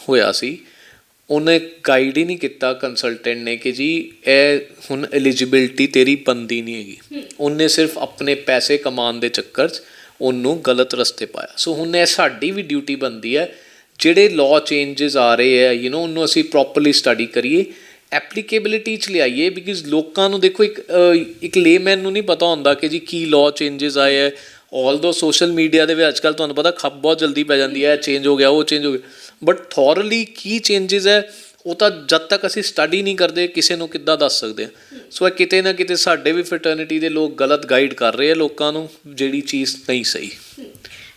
ਹੋਇਆ ਸੀ। ਉਹਨੇ ਗਾਈਡ ਹੀ ਨਹੀਂ ਕੀਤਾ ਕੰਸਲਟੈਂਟ ਨੇ ਕਿ ਜੀ ਇਹ ਹੁਣ ਐਲੀਜੀਬਿਲਟੀ ਤੇਰੀ ਬਣਦੀ ਨਹੀਂ ਹੈਗੀ। ਉਹਨੇ ਸਿਰਫ ਆਪਣੇ ਪੈਸੇ ਕਮਾਉਣ ਦੇ ਚੱਕਰ 'ਚ ਉਹਨੂੰ ਗਲਤ ਰਸਤੇ ਪਾਇਆ। ਸੋ ਹੁਣ ਇਹ ਸਾਡੀ ਵੀ ਡਿਊਟੀ ਬਣਦੀ ਹੈ, ਜਿਹੜੇ ਲਾਅ ਚੇਂਜਸ ਆ ਰਹੇ ਹੈ ਉਹਨੂੰ ਅਸੀਂ ਪ੍ਰੋਪਰਲੀ ਸਟੱਡੀ ਕਰੀਏ, ਐਪਲੀਕੇਬਿਲਿਟੀ 'ਚ ਲਿਆਈਏ। ਬਿਕਾਜ਼ ਲੋਕਾਂ ਨੂੰ ਦੇਖੋ ਇੱਕ ਲੇਮੈਨ ਨੂੰ ਨਹੀਂ ਪਤਾ ਹੁੰਦਾ ਕਿ ਜੀ ਕੀ ਲਾਅ ਚੇਂਜਸ ਆਏ ਹੈ। ਆਲਦੋ ਸੋਸ਼ਲ ਮੀਡੀਆ ਦੇ ਵਿੱਚ ਅੱਜ ਕੱਲ੍ਹ ਤੁਹਾਨੂੰ ਪਤਾ ਖੱਪ ਬਹੁਤ ਜਲਦੀ ਪੈ ਜਾਂਦੀ ਹੈ, ਚੇਂਜ ਹੋ ਗਿਆ, ਉਹ ਚੇਂਜ ਹੋ ਗਿਆ। ਬਟ ਥੋਰਲੀ ਕੀ ਚੇਂਜਸ ਹੈ ਉਹ ਤਾਂ ਜਦ ਤੱਕ ਅਸੀਂ ਸਟੱਡੀ ਨਹੀਂ ਕਰਦੇ ਕਿਸੇ ਨੂੰ ਕਿੱਦਾਂ ਦੱਸ ਸਕਦੇ ਹਾਂ। ਸੋ ਇਹ ਕਿਤੇ ਨਾ ਕਿਤੇ ਸਾਡੇ ਵੀ ਫਿਟਰਨਿਟੀ ਦੇ ਲੋਕ ਗਲਤ ਗਾਈਡ ਕਰ ਰਹੇ ਆ ਲੋਕਾਂ ਨੂੰ, ਜਿਹੜੀ ਚੀਜ਼ ਨਹੀਂ ਸਹੀ।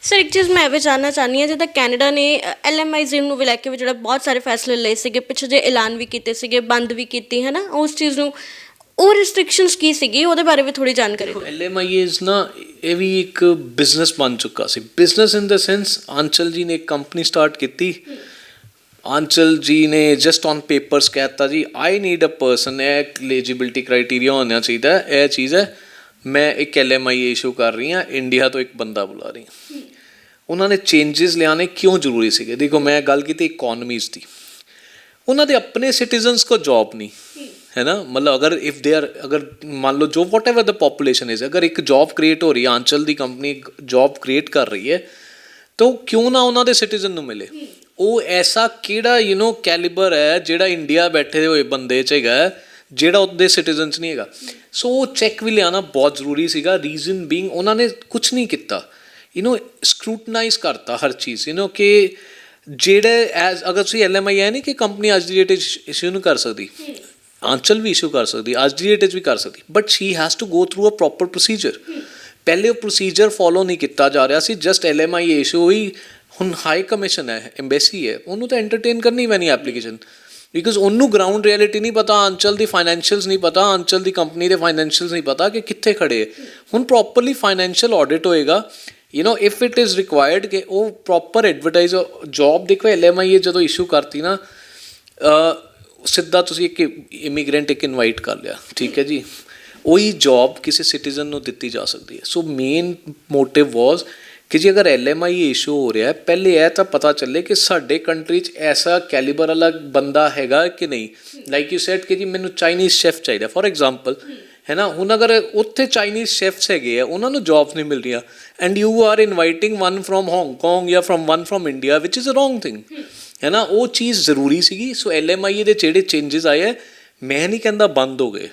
ਸਰ ਇੱਕ ਚੀਜ਼ ਮੈਂ ਇਹ ਵੀ ਜਾਣਨਾ ਚਾਹੁੰਦੀ ਹਾਂ, ਜਿੱਦਾਂ ਕੈਨੇਡਾ ਨੇ LMIZ ਨੂੰ ਵੀ ਲੈ ਕੇ ਵੀ ਜਿਹੜਾ ਬਹੁਤ ਸਾਰੇ ਫੈਸਲੇ ਲਏ ਸੀਗੇ, ਪਿੱਛੇ ਜੇ ਐਲਾਨ ਵੀ ਕੀਤੇ ਸੀਗੇ, ਬੰਦ ਵੀ ਕੀਤੀ ਹੈ ਨਾ ਉਸ ਚੀਜ਼ ਨੂੰ, ਉਹ ਰਿਸਟ੍ਰਿਕਸ਼ਨਸ ਕੀ ਸੀਗੀ ਉਹਦੇ ਬਾਰੇ ਵੀ ਥੋੜ੍ਹੀ ਜਾਣਕਾਰੀ। LMIZ ਨਾ ਇਹ ਵੀ ਇੱਕ ਬਿਜ਼ਨਸ ਬਣ ਚੁੱਕਾ ਸੀ। ਬਿਜ਼ਨਸ ਇਨ ਦ ਸੈਂਸ ਆਂਚਲ ਜੀ ਨੇ ਇੱਕ ਕੰਪਨੀ ਸਟਾਰਟ ਕੀਤੀ। ਆਂਚਲ ਜੀ ਨੇ ਜਸਟ ਔਨ ਪੇਪਰਸ ਕਹਿ ਦਿੱਤਾ ਜੀ ਆਈ ਨੀਡ ਅ ਪਰਸਨ, ਇਹ ਐਲੀਜੀਬਿਲਿਟੀ ਕ੍ਰਾਈਟੀਰੀਆ ਹੋਣਾ ਚਾਹੀਦਾ, ਇਹ ਚੀਜ਼ ਹੈ, ਮੈਂ ਇੱਕ LMI ਇਸ਼ੂ ਕਰ ਰਹੀ ਹਾਂ, ਇੰਡੀਆ ਤੋਂ ਇੱਕ ਬੰਦਾ ਬੁਲਾ ਰਹੀ ਹਾਂ। ਉਹਨਾਂ ਨੇ ਚੇਂਜਸ ਲਿਆਉਣੇ ਕਿਉਂ ਜ਼ਰੂਰੀ ਸੀਗੇ? ਦੇਖੋ ਮੈਂ ਗੱਲ ਕੀਤੀ ਇਕੋਨਮੀਜ਼ ਦੀ, ਉਹਨਾਂ ਦੇ ਆਪਣੇ ਸਿਟੀਜ਼ਨਸ ਕੋ ਜॉब नहीं है ना, मतलब अगर इफ़ दे आर, अगर मान लो जो what ever the population is, अगर एक जॉब क्रिएट हो रही है, आंचल ਦੀ ਕੰਪਨੀ जॉब क्रिएट कर रही है, तो ਕਿਉਂ ਨਾ ਉਹਨਾਂ ਦੇ ਸਿਟੀਜ਼ਨ ਨੂੰ ਮਿਲੇ? ਉਹ ਐਸਾ ਕਿਹੜਾ ਕੈਲੀਬਰ ਹੈ ਜਿਹੜਾ ਇੰਡੀਆ ਬੈਠੇ ਹੋਏ ਬੰਦੇ 'ਚ ਹੈਗਾ ਜਿਹੜਾ ਉਹਦੇ ਸਿਟੀਜ਼ਨ 'ਚ ਨਹੀਂ ਹੈਗਾ? ਸੋ ਉਹ ਚੈੱਕ ਵੀ ਲਿਆਉਣਾ ਬਹੁਤ ਜ਼ਰੂਰੀ ਸੀਗਾ। ਰੀਜ਼ਨ ਬੀਇੰਗ ਉਹਨਾਂ ਨੇ ਕੁਛ ਨਹੀਂ ਕੀਤਾ, ਸਕਰੂਟਨਾਈਜ਼ ਕਰਤਾ ਹਰ ਚੀਜ਼, ਕਿ ਜਿਹੜੇ ਐਜ਼ ਅਗਰ ਤੁਸੀਂ LMI ਹੈ ਨਹੀਂ ਕਿ ਕੰਪਨੀ ਅੱਜ ਦੀ ਡੇਟ 'ਚ ਇਸ਼ੂ ਨਹੀਂ ਕਰ ਸਕਦੀ, ਆਂਚਲ ਵੀ ਇਸ਼ੂ ਕਰ ਸਕਦੀ, ਅੱਜ ਦੀ ਡੇਟ 'ਚ ਵੀ ਕਰ ਸਕਦੀ, but she has to go through a proper procedure. ਪਹਿਲੇ ਉਹ ਪ੍ਰੋਸੀਜਰ ਫੋਲੋ ਨਹੀਂ ਕੀਤਾ ਜਾ ਰਿਹਾ ਸੀ, ਜਸਟ LMI ਇਸ਼ੂ ਹੋਈ, ਹੁਣ ਹਾਈ ਕਮਿਸ਼ਨ ਹੈ, ਐਮਬੈਸੀ ਹੈ, ਉਹਨੂੰ ਤਾਂ ਐਂਟਰਟੇਨ ਕਰਨੀ ਪੈਣੀ ਐਪਲੀਕੇਸ਼ਨ, ਬਿਕਾਜ਼ ਉਹਨੂੰ ਗਰਾਊਂਡ ਰਿਐਲਿਟੀ ਨਹੀਂ ਪਤਾ, ਆਂਚਲ ਦੀ ਫਾਈਨੈਂਸ਼ੀਅਲਸ ਨਹੀਂ ਪਤਾ, ਆਂਚਲ ਦੀ ਕੰਪਨੀ ਦੇ ਫਾਈਨੈਂਸ਼ੀਅਲਸ ਨਹੀਂ ਪਤਾ ਕਿ ਕਿੱਥੇ ਖੜੇ ਹੈ। ਹੁਣ ਪ੍ਰੋਪਰਲੀ ਫਾਈਨੈਂਸ਼ੀਅਲ ਆਡਿਟ ਹੋਏਗਾ, ਇਫ ਇਟ ਇਜ਼ ਰਿਕੁਆਇਰਡ ਕਿ ਉਹ ਪ੍ਰੋਪਰ ਐਡਵਰਟਾਈਜ਼ ਜੋਬ। ਦੇਖੋ LMI ਜਦੋਂ ਇਸ਼ੂ ਕਰਤੀ ਨਾ, ਸਿੱਧਾ ਤੁਸੀਂ ਇੱਕ ਇਮੀਗ੍ਰੈਂਟ ਇੱਕ ਇਨਵਾਈਟ ਕਰ ਲਿਆ, ਠੀਕ ਹੈ ਜੀ, ਉਹੀ ਜੋਬ ਕਿਸੇ ਸਿਟੀਜ਼ਨ ਨੂੰ ਦਿੱਤੀ ਜਾ ਸਕਦੀ ਹੈ। ਸੋ ਮੇਨ ਮੋਟਿਵ ਵਾਜ਼ ਕਿ ਜੀ ਅਗਰ LMI ਇਸ਼ੂ ਹੋ ਰਿਹਾ, ਪਹਿਲੇ ਇਹ ਤਾਂ ਪਤਾ ਚੱਲੇ ਕਿ ਸਾਡੇ ਕੰਟਰੀ 'ਚ ਐਸਾ ਕੈਲੀਬਰ ਵਾਲਾ ਬੰਦਾ ਹੈਗਾ ਕਿ ਨਹੀਂ। ਲਾਈਕ ਯੂ ਸੈਡ ਕਿ ਜੀ ਮੈਨੂੰ ਚਾਈਨੀਜ਼ ਸ਼ੈਫ ਚਾਹੀਦਾ ਫੋਰ ਐਗਜ਼ਾਮਪਲ, ਹੈ ਨਾ। ਹੁਣ ਅਗਰ ਉੱਥੇ ਚਾਈਨੀਜ਼ ਸ਼ੈਫਸ ਹੈਗੇ ਆ, ਉਹਨਾਂ ਨੂੰ ਜੋਬਸ ਨਹੀਂ ਮਿਲ ਰਹੀਆਂ, and you are inviting one from Hong Kong ਜਾਂ one from India, which is a wrong thing, ਹੈ ਨਾ। ਉਹ ਚੀਜ਼ ਜ਼ਰੂਰੀ ਸੀਗੀ। ਸੋ LMI ਦੇ ਜਿਹੜੇ ਚੇਂਜਸ ਆਏ ਹੈ, ਮੈਂ ਨਹੀਂ ਕਹਿੰਦਾ ਬੰਦ ਹੋ ਗਏ,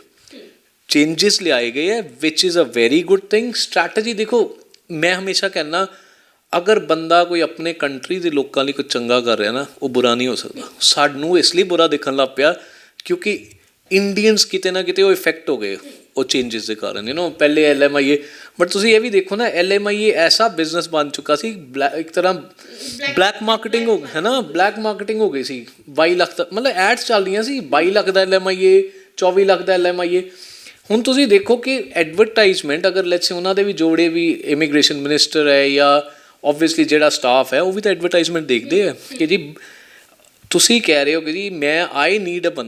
ਚੇਂਜਸ ਲਿਆਏ ਗਏ ਹੈ, which is a very good thing. Strategy ਦੇਖੋ, ਮੈਂ ਹਮੇਸ਼ਾ ਕਹਿੰਦਾ ਅਗਰ ਬੰਦਾ ਕੋਈ ਆਪਣੇ ਕੰਟਰੀ ਦੇ ਲੋਕਾਂ ਲਈ ਕੁਝ ਚੰਗਾ ਕਰ ਰਿਹਾ ਨਾ, ਉਹ ਬੁਰਾ ਨਹੀਂ ਹੋ ਸਕਦਾ। ਸਾਨੂੰ ਇਸ ਲਈ ਬੁਰਾ ਦਿਖਣ ਲੱਗ ਪਿਆ ਕਿਉਂਕਿ ਇੰਡੀਅਨਸ ਕਿਤੇ ਨਾ ਕਿਤੇ ਉਹ ਇਫੈਕਟ ਹੋ ਗਏ ਉਹ ਚੇਂਜਸ ਦੇ ਕਾਰਨ। ਪਹਿਲੇ LMI, ਬਟ ਤੁਸੀਂ ਇਹ ਵੀ ਦੇਖੋ ਨਾ, LMI ਐਸਾ ਬਿਜ਼ਨਸ ਬਣ ਚੁੱਕਾ ਸੀ, ਇੱਕ ਤਰ੍ਹਾਂ ਬਲੈਕ ਮਾਰਕੀਟਿੰਗ ਹੋ, ਹੈ ਨਾ, ਬਲੈਕ ਮਾਰਕੀਟਿੰਗ ਹੋ ਗਈ ਸੀ। 22 ਲੱਖ ਦਾ ਮਤਲਬ ਐਡਸ ਚੱਲਦੀਆਂ ਸੀ, 22 ਲੱਖ ਦਾ LMI, 24 ਲੱਖ ਦਾ LMI। ਹੁਣ ਤੁਸੀਂ ਦੇਖੋ ਕਿ ਐਡਵਰਟਾਈਜ਼ਮੈਂਟ ਅਗਰ ਲੈਟਸ ਸੇ ਉਹਨਾਂ ਦੇ ਵੀ ਜੋੜੇ ਵੀ ਇਮੀਗ੍ਰੇਸ਼ਨ ਮਿਨਿਸਟਰ ਹੈ ਜਾਂ ਓਬਵੀਅਸਲੀ ਜਿਹੜਾ ਸਟਾਫ ਹੈ, ਉਹ ਵੀ ਤਾਂ ਐਡਵਰਟਾਈਜ਼ਮੈਂਟ ਦੇਖਦੇ ਆ ਕਿ ਜੀ ਤੁਸੀਂ ਕਹਿ ਰਹੇ ਹੋ ਕਿ ਜੀ ਮੈਂ ਆਈ ਨੀਡ ਅ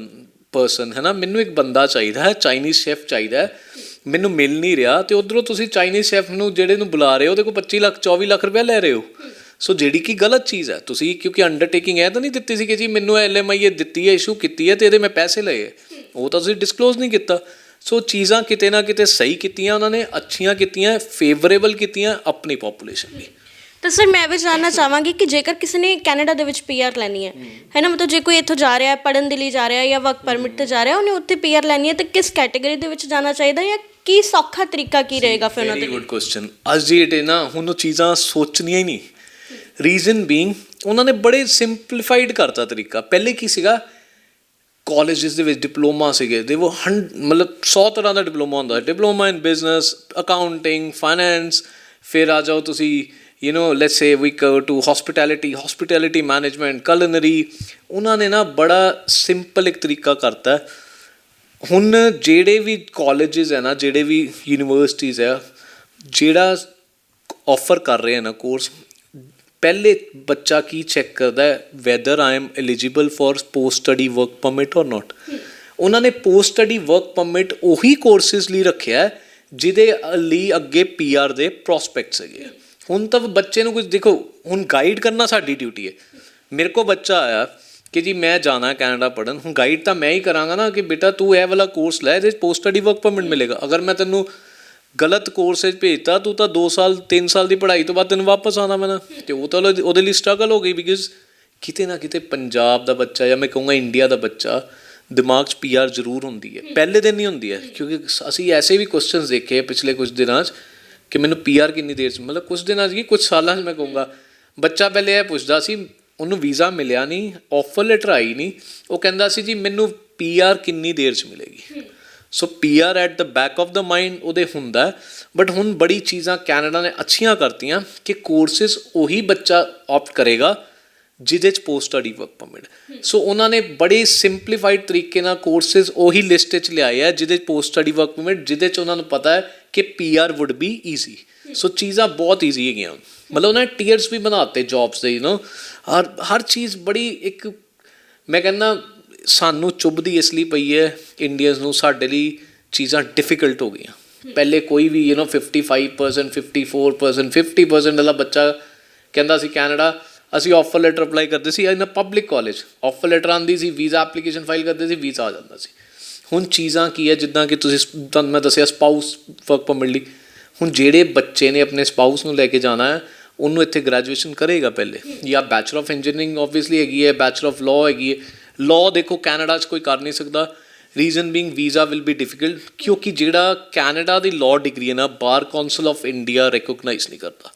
ਪਰਸਨ, ਹੈ ਨਾ, ਮੈਨੂੰ ਇੱਕ ਬੰਦਾ ਚਾਹੀਦਾ ਹੈ, ਚਾਈਨੀਜ਼ ਸ਼ੈਫ ਚਾਹੀਦਾ ਹੈ, ਮੈਨੂੰ ਮਿਲ ਨਹੀਂ ਰਿਹਾ, ਅਤੇ ਉੱਧਰੋਂ ਤੁਸੀਂ ਚਾਈਨੀਜ਼ ਸ਼ੈਫ ਨੂੰ ਜਿਹੜੇ ਨੂੰ ਬੁਲਾ ਰਹੇ ਹੋ ਉਹਦੇ ਕੋਲ 25 ਲੱਖ 24 ਲੱਖ ਰੁਪਇਆ ਲੈ ਰਹੇ ਹੋ। ਸੋ ਜਿਹੜੀ ਕਿ ਗਲਤ ਚੀਜ਼ ਹੈ। ਤੁਸੀਂ ਕਿਉਂਕਿ ਅੰਡਰਟੇਕਿੰਗ ਇਹ ਤਾਂ ਨਹੀਂ ਦਿੱਤੀ ਸੀ ਕਿ ਜੀ ਮੈਨੂੰ LMI ਦਿੱਤੀ ਹੈ, ਇਸ਼ੂ ਕੀਤੀ ਹੈ, ਅਤੇ ਇਹਦੇ ਮੈਂ ਪੈਸੇ ਲਏ ਹੈ, ਉਹ ਤਾਂ ਤੁਸੀਂ ਡਿਸਕਲੋਜ਼ ਨਹੀਂ ਕੀਤਾ। ਸੋ ਚੀਜ਼ਾਂ ਕਿਤੇ ਨਾ ਕਿਤੇ ਸਹੀ ਕੀਤੀਆਂ ਉਹਨਾਂ ਨੇ, ਅੱਛੀਆਂ ਕੀਤੀਆਂ, ਫੇਵਰੇਬਲ ਕੀਤੀਆਂ ਆਪਣੀ ਪੋਪੂਲੇਸ਼ਨ ਲਈ। ਤਾਂ ਸਰ ਮੈਂ ਵੀ ਜਾਣਨਾ ਚਾਹਾਂਗੀ ਕਿ ਜੇਕਰ ਕਿਸੇ ਨੇ ਕੈਨੇਡਾ ਦੇ ਵਿੱਚ PR ਲੈਣੀ ਹੈ ਨਾ, ਮਤਲਬ ਜੇ ਕੋਈ ਇੱਥੋਂ ਜਾ ਰਿਹਾ ਪੜ੍ਹਨ ਦੇ ਲਈ ਜਾ ਰਿਹਾ ਜਾਂ ਵਰਕ ਪਰਮਿਟ 'ਤੇ ਜਾ ਰਿਹਾ, ਉਹਨੇ ਉੱਥੇ PR ਲੈਣੀ ਹੈ, ਤਾਂ ਕਿਸ ਕੈਟੇਗਰੀ ਦੇ ਵਿੱਚ ਜਾਣਾ ਚਾਹੀਦਾ ਜਾਂ ਕੀ ਸੌਖਾ ਤਰੀਕਾ ਕੀ ਰਹੇਗਾ ਫਿਰ ਉਹਨਾਂ ਦੇ ਲਈ? Very good question. ਅੱਜ ਦੀ ਡੇਟ ਨਾ ਹੁਣ ਉਹ ਚੀਜ਼ਾਂ ਸੋਚਣੀਆਂ ਹੀ ਨਹੀਂ। ਰੀਜ਼ਨ ਬੀਇੰਗ ਉਹਨਾਂ ਨੇ ਬੜੇ ਸਿੰਪਲੀਫਾਈਡ ਕਰਤਾ ਤਰੀਕਾ। ਪਹਿਲੇ ਕੀ ਸੀਗਾ, ਕਾਲਜਿਸ ਦੇ ਵਿੱਚ ਡਿਪਲੋਮਾ ਸੀਗੇ, ਦੇ ਉਹ ਮਤਲਬ 100 ਤਰ੍ਹਾਂ ਦਾ ਡਿਪਲੋਮਾ ਹੁੰਦਾ, diploma in business, accounting, finance, ਫਿਰ ਆ ਜਾਓ ਤੁਸੀਂ let's say we go to hospitality management, culinary। ਉਹਨਾਂ ਨੇ ਨਾ ਬੜਾ ਸਿੰਪਲ ਇੱਕ ਤਰੀਕਾ ਕਰਤਾ। ਹੁਣ ਜਿਹੜੇ ਵੀ ਕਾਲਜਿਸ ਹੈ ਨਾ, ਜਿਹੜੇ ਵੀ ਯੂਨੀਵਰਸਿਟੀਜ਼ ਹੈ, ਜਿਹੜਾ ਆਫਰ ਕਰ ਰਹੇ ਹੈ ਨਾ ਕੋਰਸ, ਪਹਿਲੇ ਬੱਚਾ ਕੀ ਚੈੱਕ ਕਰਦਾ ਹੈ, weather I am eligible for post study work permit ਔਰ ਨੋਟ। ਉਹਨਾਂ ਨੇ ਪੋਸਟ ਸਟੱਡੀ ਵਰਕ ਪਰਮਿਟ ਉਹੀ ਕੋਰਸਿਸ ਲਈ ਰੱਖਿਆ ਜਿਹਦੇ ਲਈ ਅੱਗੇ PR ਦੇ ਪ੍ਰੋਸਪੈਕਟਸ ਹੈਗੇ। ਹੁਣ ਤਾਂ ਬੱਚੇ ਨੂੰ ਕੁਝ ਦੇਖੋ, ਹੁਣ ਗਾਈਡ ਕਰਨਾ ਸਾਡੀ ਡਿਊਟੀ ਹੈ। ਮੇਰੇ ਕੋਲ ਬੱਚਾ ਆਇਆ ਕਿ ਜੀ ਮੈਂ ਜਾਣਾ ਕੈਨੇਡਾ ਪੜ੍ਹਨ, ਹੁਣ ਗਾਈਡ ਤਾਂ ਮੈਂ ਹੀ ਕਰਾਂਗਾ ਨਾ ਕਿ ਬੇਟਾ ਤੂੰ ਇਹ ਵਾਲਾ ਕੋਰਸ ਲੈ, ਇਹਦੇ 'ਚ ਪੋਸਟ ਸਟੱਡੀ ਵਰਕ ਪਰਮਿਟ ਮਿਲੇਗਾ। ਅਗਰ ਮੈਂ ਤੈਨੂੰ ਗਲਤ ਕੋਰਸ 'ਚ ਭੇਜਤਾ, ਤੂੰ ਤਾਂ 2 ਸਾਲ 3 ਸਾਲ ਦੀ ਪੜ੍ਹਾਈ ਤੋਂ ਬਾਅਦ ਤੈਨੂੰ ਵਾਪਸ ਆਉਣਾ ਪੈਣਾ, ਅਤੇ ਉਹ ਤਾਂ ਉਹਦੇ ਲਈ ਸਟਰਗਲ ਹੋ ਗਈ। ਬਿਕਾਜ਼ ਕਿਤੇ ਨਾ ਕਿਤੇ ਪੰਜਾਬ ਦਾ ਬੱਚਾ ਜਾਂ ਮੈਂ ਕਹੂੰਗਾ ਇੰਡੀਆ ਦਾ ਬੱਚਾ ਦਿਮਾਗ 'ਚ PR ਜ਼ਰੂਰ ਹੁੰਦੀ ਹੈ, ਪਹਿਲੇ ਦਿਨ ਹੀ ਹੁੰਦੀ ਹੈ। ਕਿਉਂਕਿ ਅਸੀਂ ਐਸੇ ਵੀ ਕੁਐਸਚਨਸ ਦੇਖੇ ਪਿਛਲੇ ਕੁਝ ਦਿਨਾਂ 'ਚ ਕਿ ਮੈਨੂੰ PR ਕਿੰਨੀ ਦੇਰ 'ਚ, ਮਤਲਬ ਕੁਛ ਦਿਨਾਂ 'ਚ ਕੀ ਕੁਛ ਸਾਲਾਂ 'ਚ ਮੈਂ ਕਹੂੰਗਾ, ਬੱਚਾ ਪਹਿਲੇ ਇਹ ਪੁੱਛਦਾ ਸੀ, ਉਹਨੂੰ ਵੀਜ਼ਾ ਮਿਲਿਆ ਨਹੀਂ, ਆਫਰ ਲੈਟਰ ਆਈ ਨਹੀਂ, ਉਹ ਕਹਿੰਦਾ ਸੀ ਜੀ ਮੈਨੂੰ PR ਕਿੰਨੀ ਦੇਰ 'ਚ ਮਿਲੇਗੀ। ਸੋ PR at the back of the mind ਉਹਦੇ ਹੁੰਦਾ। ਬਟ ਹੁਣ ਬੜੀ ਚੀਜ਼ਾਂ ਕੈਨੇਡਾ ਨੇ ਅੱਛੀਆਂ ਕਰਤੀਆਂ ਕਿ ਕੋਰਸਿਸ ਉਹੀ ਬੱਚਾ ਆਪਟ ਕਰੇਗਾ ਜਿਹਦੇ 'ਚ ਪੋਸਟ ਸਟੱਡੀ ਵਰਕ ਪਰਮਿਟ। ਸੋ ਉਹਨਾਂ ਨੇ ਬੜੇ ਸਿੰਪਲੀਫਾਈਡ ਤਰੀਕੇ ਨਾਲ ਕੋਰਸਿਸ ਉਹੀ ਲਿਸਟ 'ਚ ਲਿਆਏ ਆ ਜਿਹਦੇ 'ਚ ਪੋਸਟ ਸਟੱਡੀ ਵਰਕ ਪਰਮਿਟ, ਜਿਹਦੇ 'ਚ ਉਹਨਾਂ ਨੂੰ ਪਤਾ ਹੈ ਕਿ PR ਵੁੱਡ ਬੀ ਈਜ਼ੀ। ਸੋ ਚੀਜ਼ਾਂ ਬਹੁਤ ਈਜ਼ੀ ਹੈਗੀਆਂ। ਮਤਲਬ ਉਹਨਾਂ ਨੇ ਟੀਅਰਸ ਵੀ ਬਣਾ ਦਿੱਤੇ ਜੋਬਸ ਦੇ, ਹਰ ਚੀਜ਼ ਬੜੀ ਇੱਕ, ਮੈਂ ਕਹਿੰਦਾ ਸਾਨੂੰ ਚੁੱਭਦੀ ਇਸ ਲਈ ਪਈ ਹੈ ਇੰਡੀਅਨਸ ਨੂੰ, ਸਾਡੇ ਲਈ ਚੀਜ਼ਾਂ ਡਿਫੀਕਲਟ ਹੋ ਗਈਆਂ। ਪਹਿਲੇ ਕੋਈ ਵੀ 55% 54% 50% ਵਾਲਾ ਬੱਚਾ ਕਹਿੰਦਾ ਸੀ ਕੈਨੇਡਾ। ਅਸੀਂ ਆਫਰ ਲੈਟਰ ਅਪਲਾਈ ਕਰਦੇ ਸੀ in public college, offer letter ਆਉਂਦੀ ਸੀ, ਵੀਜ਼ਾ ਐਪਲੀਕੇਸ਼ਨ ਫਾਈਲ ਕਰਦੇ ਸੀ, ਵੀਜ਼ਾ ਆ ਜਾਂਦਾ ਸੀ। ਹੁਣ ਚੀਜ਼ਾਂ ਕੀ ਹੈ, ਜਿੱਦਾਂ ਕਿ ਤੁਹਾਨੂੰ ਮੈਂ ਦੱਸਿਆ ਸਪਾਊਸ ਵਰਕ ਪਰਮਿਟ ਲਈ, ਹੁਣ ਜਿਹੜੇ ਬੱਚੇ ਨੇ ਆਪਣੇ ਸਪਾਊਸ ਨੂੰ ਲੈ ਕੇ ਜਾਣਾ ਹੈ ਉਹਨੂੰ ਇੱਥੇ ਗ੍ਰੈਜੂਏਸ਼ਨ ਕਰੇਗਾ ਪਹਿਲੇ, ਜਾਂ ਬੈਚਲਰ ਆਫ ਇੰਜੀਨੀਅਰਿੰਗ ਓਬਵੀਅਸਲੀ ਹੈਗੀ ਹੈ, ਬੈਚਲਰ ਆਫ ਲਾਅ ਹੈਗੀ ਹੈ। ਲਾਅ ਦੇਖੋ ਕੈਨੇਡਾ 'ਚ ਕੋਈ ਕਰ ਨਹੀਂ ਸਕਦਾ, reason being visa will be difficult, ਕਿਉਂਕਿ ਜਿਹੜਾ ਕੈਨੇਡਾ ਦੀ ਲਾਅ ਡਿਗਰੀ ਹੈ ਨਾ, ਬਾਰ ਕੌਂਸਲ ਆਫ ਇੰਡੀਆ ਰਿਕੋਗਨਾਈਜ਼ ਨਹੀਂ ਕਰਦਾ।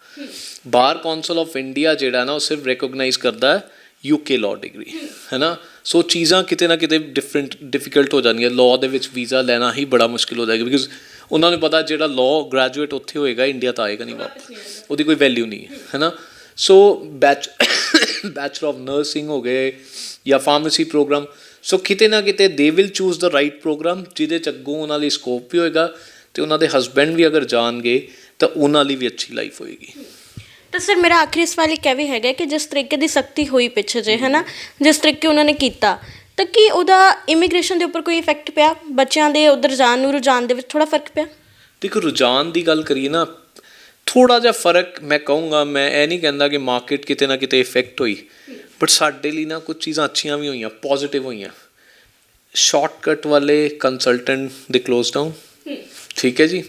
ਬਾਰ ਕੌਂਸਲ ਆਫ ਇੰਡੀਆ ਜਿਹੜਾ ਨਾ ਉਹ ਸਿਰਫ ਰਿਕੋਗਨਾਈਜ਼ ਕਰਦਾ UK ਲਾਅ ਡਿਗਰੀ, ਹੈ ਨਾ। ਸੋ ਚੀਜ਼ਾਂ ਕਿਤੇ ਨਾ ਕਿਤੇ ਡਿਫਿਕਲਟ ਹੋ ਜਾਂਦੀਆਂ। ਲਾਅ ਦੇ ਵਿੱਚ ਵੀਜ਼ਾ ਲੈਣਾ ਹੀ ਬੜਾ ਮੁਸ਼ਕਿਲ ਹੋ ਜਾਏਗਾ, ਬਿਕਾਜ਼ ਉਹਨਾਂ ਨੂੰ ਪਤਾ ਜਿਹੜਾ ਲਾਅ ਗ੍ਰੈਜੂਏਟ ਉੱਥੇ ਹੋਏਗਾ ਇੰਡੀਆ ਤਾਂ ਆਏਗਾ ਨਹੀਂ ਵਾਪਸ, ਉਹਦੀ ਕੋਈ ਵੈਲਿਊ ਨਹੀਂ ਹੈ ਨਾ। ਸੋ ਬੈਚਲਰ ਆਫ ਨਰਸਿੰਗ ਹੋ ਗਏ ਜਾਂ ਫਾਰਮੇਸੀ ਪ੍ਰੋਗਰਾਮ, ਸੋ ਕਿਤੇ ਨਾ ਕਿਤੇ they will choose the right program ਜਿਹਦੇ 'ਚ ਅੱਗੋਂ ਉਹਨਾਂ ਲਈ ਸਕੋਪ ਵੀ ਹੋਏਗਾ ਅਤੇ ਉਹਨਾਂ ਦੇ ਹਸਬੈਂਡ ਵੀ ਅਗਰ ਜਾਣਗੇ ਤਾਂ ਉਹਨਾਂ ਲਈ ਵੀ ਅੱਛੀ ਲਾਈਫ ਹੋਏਗੀ। ਤਾਂ ਸਰ ਮੇਰਾ ਆਖਰੀ ਸਵਾਲ ਇੱਕ ਇਹ ਵੀ ਹੈਗਾ ਕਿ ਜਿਸ ਤਰੀਕੇ ਦੀ ਸਖਤੀ ਹੋਈ ਪਿੱਛੇ ਜੇ, ਹੈ ਨਾ, ਜਿਸ ਤਰੀਕੇ ਉਹਨਾਂ ਨੇ ਕੀਤਾ, ਤਾਂ ਕੀ ਉਹਦਾ ਇਮੀਗ੍ਰੇਸ਼ਨ ਦੇ ਉੱਪਰ ਕੋਈ ਇਫੈਕਟ ਪਿਆ? ਬੱਚਿਆਂ ਦੇ ਉੱਧਰ ਜਾਣ ਨੂੰ ਰੁਝਾਨ ਦੇ ਵਿੱਚ ਥੋੜ੍ਹਾ ਫਰਕ ਪਿਆ? ਦੇਖੋ ਰੁਝਾਨ ਦੀ ਗੱਲ ਕਰੀਏ ਨਾ, ਥੋੜ੍ਹਾ ਜਿਹਾ ਫਰਕ ਮੈਂ ਕਹੂੰਗਾ। ਮੈਂ ਇਹ ਨਹੀਂ ਕਹਿੰਦਾ ਕਿ ਮਾਰਕੀਟ ਕਿਤੇ ਨਾ ਕਿਤੇ ਇਫੈਕਟ ਹੋਈ, ਬਟ ਸਾਡੇ ਲਈ ਨਾ ਕੁਝ ਚੀਜ਼ਾਂ ਅੱਛੀਆਂ ਵੀ ਹੋਈਆਂ, ਪੋਜ਼ੀਟਿਵ ਹੋਈਆਂ। ਸ਼ਾਰਟਕਟ ਵਾਲੇ ਕੰਸਲਟੈਂਟ ਦੇ ਕਲੋਜ਼ ਡਾਊਨ, ਠੀਕ ਹੈ ਜੀ।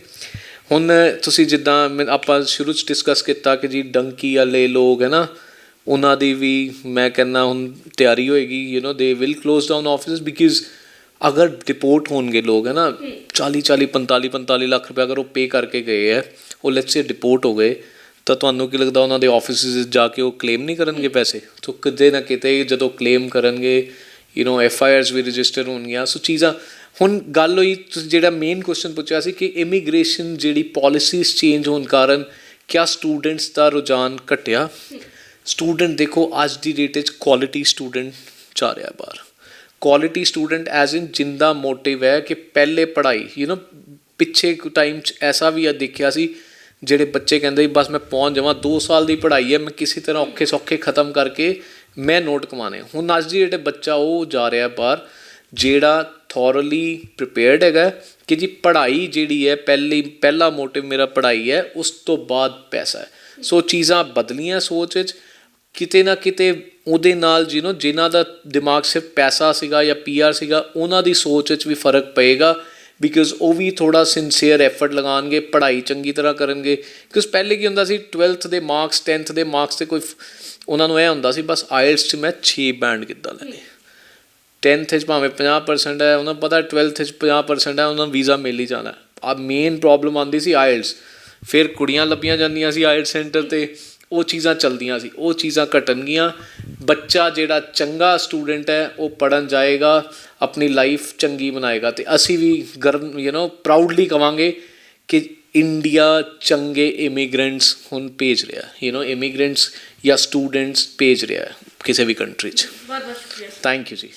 ਹੁਣ ਤੁਸੀਂ ਜਿੱਦਾਂ ਆਪਾਂ ਸ਼ੁਰੂ 'ਚ ਡਿਸਕਸ ਕੀਤਾ ਕਿ ਜੀ ਡੰਕੀ ਵਾਲੇ ਲੋਕ ਹੈ ਨਾ, ਉਹਨਾਂ ਦੀ ਵੀ ਮੈਂ ਕਹਿੰਦਾ ਹੁਣ ਤਿਆਰੀ ਹੋਏਗੀ, they will close down office, because ਅਗਰ ਡਿਪੋਰਟ ਹੋਣਗੇ ਲੋਕ ਹੈ ਨਾ 45 ਲੱਖ ਰੁਪਏ ਅਗਰ ਉਹ ਪੇ ਕਰਕੇ ਗਏ ਹੈ, ਉਹ ਲੈਟਸ ਸੇ ਡਿਪੋਰਟ ਹੋ ਗਏ, ਤਾਂ ਤੁਹਾਨੂੰ ਕੀ ਲੱਗਦਾ ਉਹਨਾਂ ਦੇ ਆਫਿਸਿਸ ਜਾ ਕੇ ਉਹ ਕਲੇਮ ਨਹੀਂ ਕਰਨਗੇ ਪੈਸੇ? ਸੋ ਕਿਤੇ ਨਾ ਕਿਤੇ ਜਦੋਂ ਕਲੇਮ ਕਰਨਗੇ FIRs ਵੀ ਰਜਿਸਟਰ ਹੋਣਗੀਆਂ। ਸੋ ਚੀਜ਼ਾਂ ਹੁਣ ਗੱਲ ਹੋਈ, ਤੁਸੀਂ ਜਿਹੜਾ ਮੇਨ ਕੁਐਸਚਨ ਪੁੱਛਿਆ ਸੀ ਕਿ ਇਮੀਗ੍ਰੇਸ਼ਨ ਜਿਹੜੀ ਪੋਲਿਸੀਜ਼ ਚੇਂਜ ਹੋਣ ਕਾਰਨ ਕਿਆ ਸਟੂਡੈਂਟਸ ਦਾ ਰੁਝਾਨ ਘਟਿਆ? ਸਟੂਡੈਂਟ ਦੇਖੋ ਅੱਜ ਦੀ ਡੇਟ 'ਚ ਕੁਆਲਿਟੀ ਸਟੂਡੈਂਟ ਜਾ ਰਿਹਾ ਬਾਹਰ। ਕੁਆਲਿਟੀ ਸਟੂਡੈਂਟ ਐਜ਼ ਇਨ ਜਿੰਦਾ ਮੋਟਿਵ ਹੈ ਕਿ ਪਹਿਲੇ ਪੜ੍ਹਾਈ ਪਿੱਛੇ ਟਾਈਮ 'ਚ ਐਸਾ ਵੀ ਦੇਖਿਆ ਸੀ ਜਿਹੜੇ ਬੱਚੇ ਕਹਿੰਦੇ ਬਸ ਮੈਂ ਪਹੁੰਚ ਜਾਵਾਂ, 2 ਸਾਲ ਦੀ ਪੜ੍ਹਾਈ ਹੈ, ਮੈਂ ਕਿਸੇ ਤਰ੍ਹਾਂ ਔਖੇ ਸੌਖੇ ਖ਼ਤਮ ਕਰਕੇ ਮੈਂ ਨੋਟ ਕਮਾਉਣੇ। ਹੁਣ ਅੱਜ ਦੀ ਜਿਹੜੇ ਬੱਚਾ ਉਹ ਜਾ ਰਿਹਾ ਬਾਹਰ ਜਿਹੜਾ ਥੋਰਲੀ ਪ੍ਰੀਪੇਅਰਡ ਹੈਗਾ ਕਿ ਜੀ ਪੜ੍ਹਾਈ ਜਿਹੜੀ ਹੈ ਪਹਿਲਾ ਮੋਟਿਵ ਮੇਰਾ ਪੜ੍ਹਾਈ ਹੈ, ਉਸ ਤੋਂ ਬਾਅਦ ਪੈਸਾ ਹੈ। ਸੋ ਚੀਜ਼ਾਂ ਬਦਲੀਆਂ ਸੋਚ ਵਿੱਚ, ਕਿਤੇ ਨਾ ਕਿਤੇ ਉਹਦੇ ਨਾਲ ਜਿਨ੍ਹਾਂ ਦਾ ਦਿਮਾਗ ਸਿਰਫ ਪੈਸਾ ਸੀਗਾ ਜਾਂ PR ਸੀਗਾ, ਉਹਨਾਂ ਦੀ ਸੋਚ ਵਿੱਚ ਵੀ ਫਰਕ ਪਏਗਾ, ਬਿਕਾਜ਼ ਉਹ ਵੀ ਥੋੜ੍ਹਾ ਸਿੰਸੀਅਰ ਐਫਰਟ ਲਗਾਉਣਗੇ, ਪੜ੍ਹਾਈ ਚੰਗੀ ਤਰ੍ਹਾਂ ਕਰਨਗੇ। ਬਿਕਾਜ਼ ਪਹਿਲੇ ਕੀ ਹੁੰਦਾ ਸੀ 12th ਦੇ ਮਾਰਕਸ 10th ਦੇ ਮਾਰਕਸ 'ਤੇ ਕੋਈ ਉਹਨਾਂ ਨੂੰ ਇਹ ਹੁੰਦਾ ਸੀ ਬਸ IELTS 'ਚ ਮੈਂ 6 ਬੈਂਡ ਕਿੱਦਾਂ ਲੈਣੇ। 10th 'ਚ ਭਾਵੇਂ 50% ਹੈ, ਉਹਨਾਂ ਨੂੰ ਪਤਾ 12th 'ਚ 50% ਹੈ, ਉਹਨਾਂ ਨੂੰ ਵੀਜ਼ਾ ਮਿਲ ਹੀ ਜਾਣਾ। ਆ ਮੇਨ ਪ੍ਰੋਬਲਮ ਆਉਂਦੀ ਸੀ IELTS, ਫਿਰ ਕੁੜੀਆਂ ਲੱਭੀਆਂ ਜਾਂਦੀਆਂ ਸੀ IELTS ਸੈਂਟਰ 'ਤੇ, ਉਹ ਚੀਜ਼ਾਂ ਚੱਲਦੀਆਂ ਸੀ। ਉਹ ਚੀਜ਼ਾਂ ਘਟਣਗੀਆਂ। ਬੱਚਾ ਜਿਹੜਾ ਚੰਗਾ ਸਟੂਡੈਂਟ ਹੈ ਉਹ ਪੜ੍ਹਨ ਜਾਏਗਾ, ਆਪਣੀ ਲਾਈਫ ਚੰਗੀ ਬਣਾਏਗਾ, ਅਤੇ ਅਸੀਂ ਵੀ ਪ੍ਰਾਊਡਲੀ ਕਹਾਂਗੇ ਕਿ ਇੰਡੀਆ ਚੰਗੇ ਇਮੀਗਰੈਂਟਸ ਹੁਣ ਭੇਜ ਰਿਹਾ, ਇਮੀਗਰੈਂਟਸ ਜਾਂ ਸਟੂਡੈਂਟਸ ਭੇਜ ਰਿਹਾ ਕਿਸੇ ਵੀ ਕੰਟਰੀ 'ਚ। ਬਹੁਤ ਬਹੁਤ ਸ਼ੁਕਰੀਆ। ਥੈਂਕ ਯੂ ਜੀ।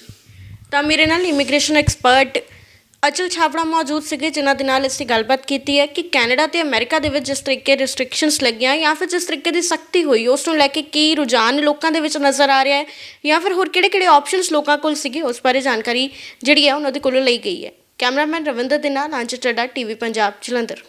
ਤਾਂ ਮੇਰੇ ਨਾਲ ਇਮੀਗ੍ਰੇਸ਼ਨ ਐਕਸਪਰਟ ਅਚਲ ਛਾਬੜਾ ਮੌਜੂਦ ਸੀਗੇ, ਜਿਨ੍ਹਾਂ ਦੇ ਨਾਲ ਅਸੀਂ ਗੱਲਬਾਤ ਕੀਤੀ ਹੈ ਕਿ ਕੈਨੇਡਾ ਅਤੇ ਅਮਰੀਕਾ ਦੇ ਵਿੱਚ ਜਿਸ ਤਰੀਕੇ ਰਿਸਟ੍ਰਿਕਸ਼ਨਸ ਲੱਗੀਆਂ ਜਾਂ ਫਿਰ ਜਿਸ ਤਰੀਕੇ ਦੀ ਸਖਤੀ ਹੋਈ, ਉਸ ਨੂੰ ਲੈ ਕੇ ਕੀ ਰੁਝਾਨ ਲੋਕਾਂ ਦੇ ਵਿੱਚ ਨਜ਼ਰ ਆ ਰਿਹਾ ਹੈ, ਜਾਂ ਫਿਰ ਹੋਰ ਕਿਹੜੇ ਆਪਸ਼ਨਸ ਲੋਕਾਂ ਕੋਲ ਸੀਗੇ, ਉਸ ਬਾਰੇ ਜਾਣਕਾਰੀ ਜਿਹੜੀ ਹੈ ਉਹਨਾਂ ਦੇ ਕੋਲੋਂ ਲਈ ਗਈ ਹੈ। ਕੈਮਰਾਮੈਨ ਰਵਿੰਦਰ ਦੇ ਨਾਲ ਅੰਸ਼ ਚੱਡਾ, TV ਪੰਜਾਬ, ਜਲੰਧਰ।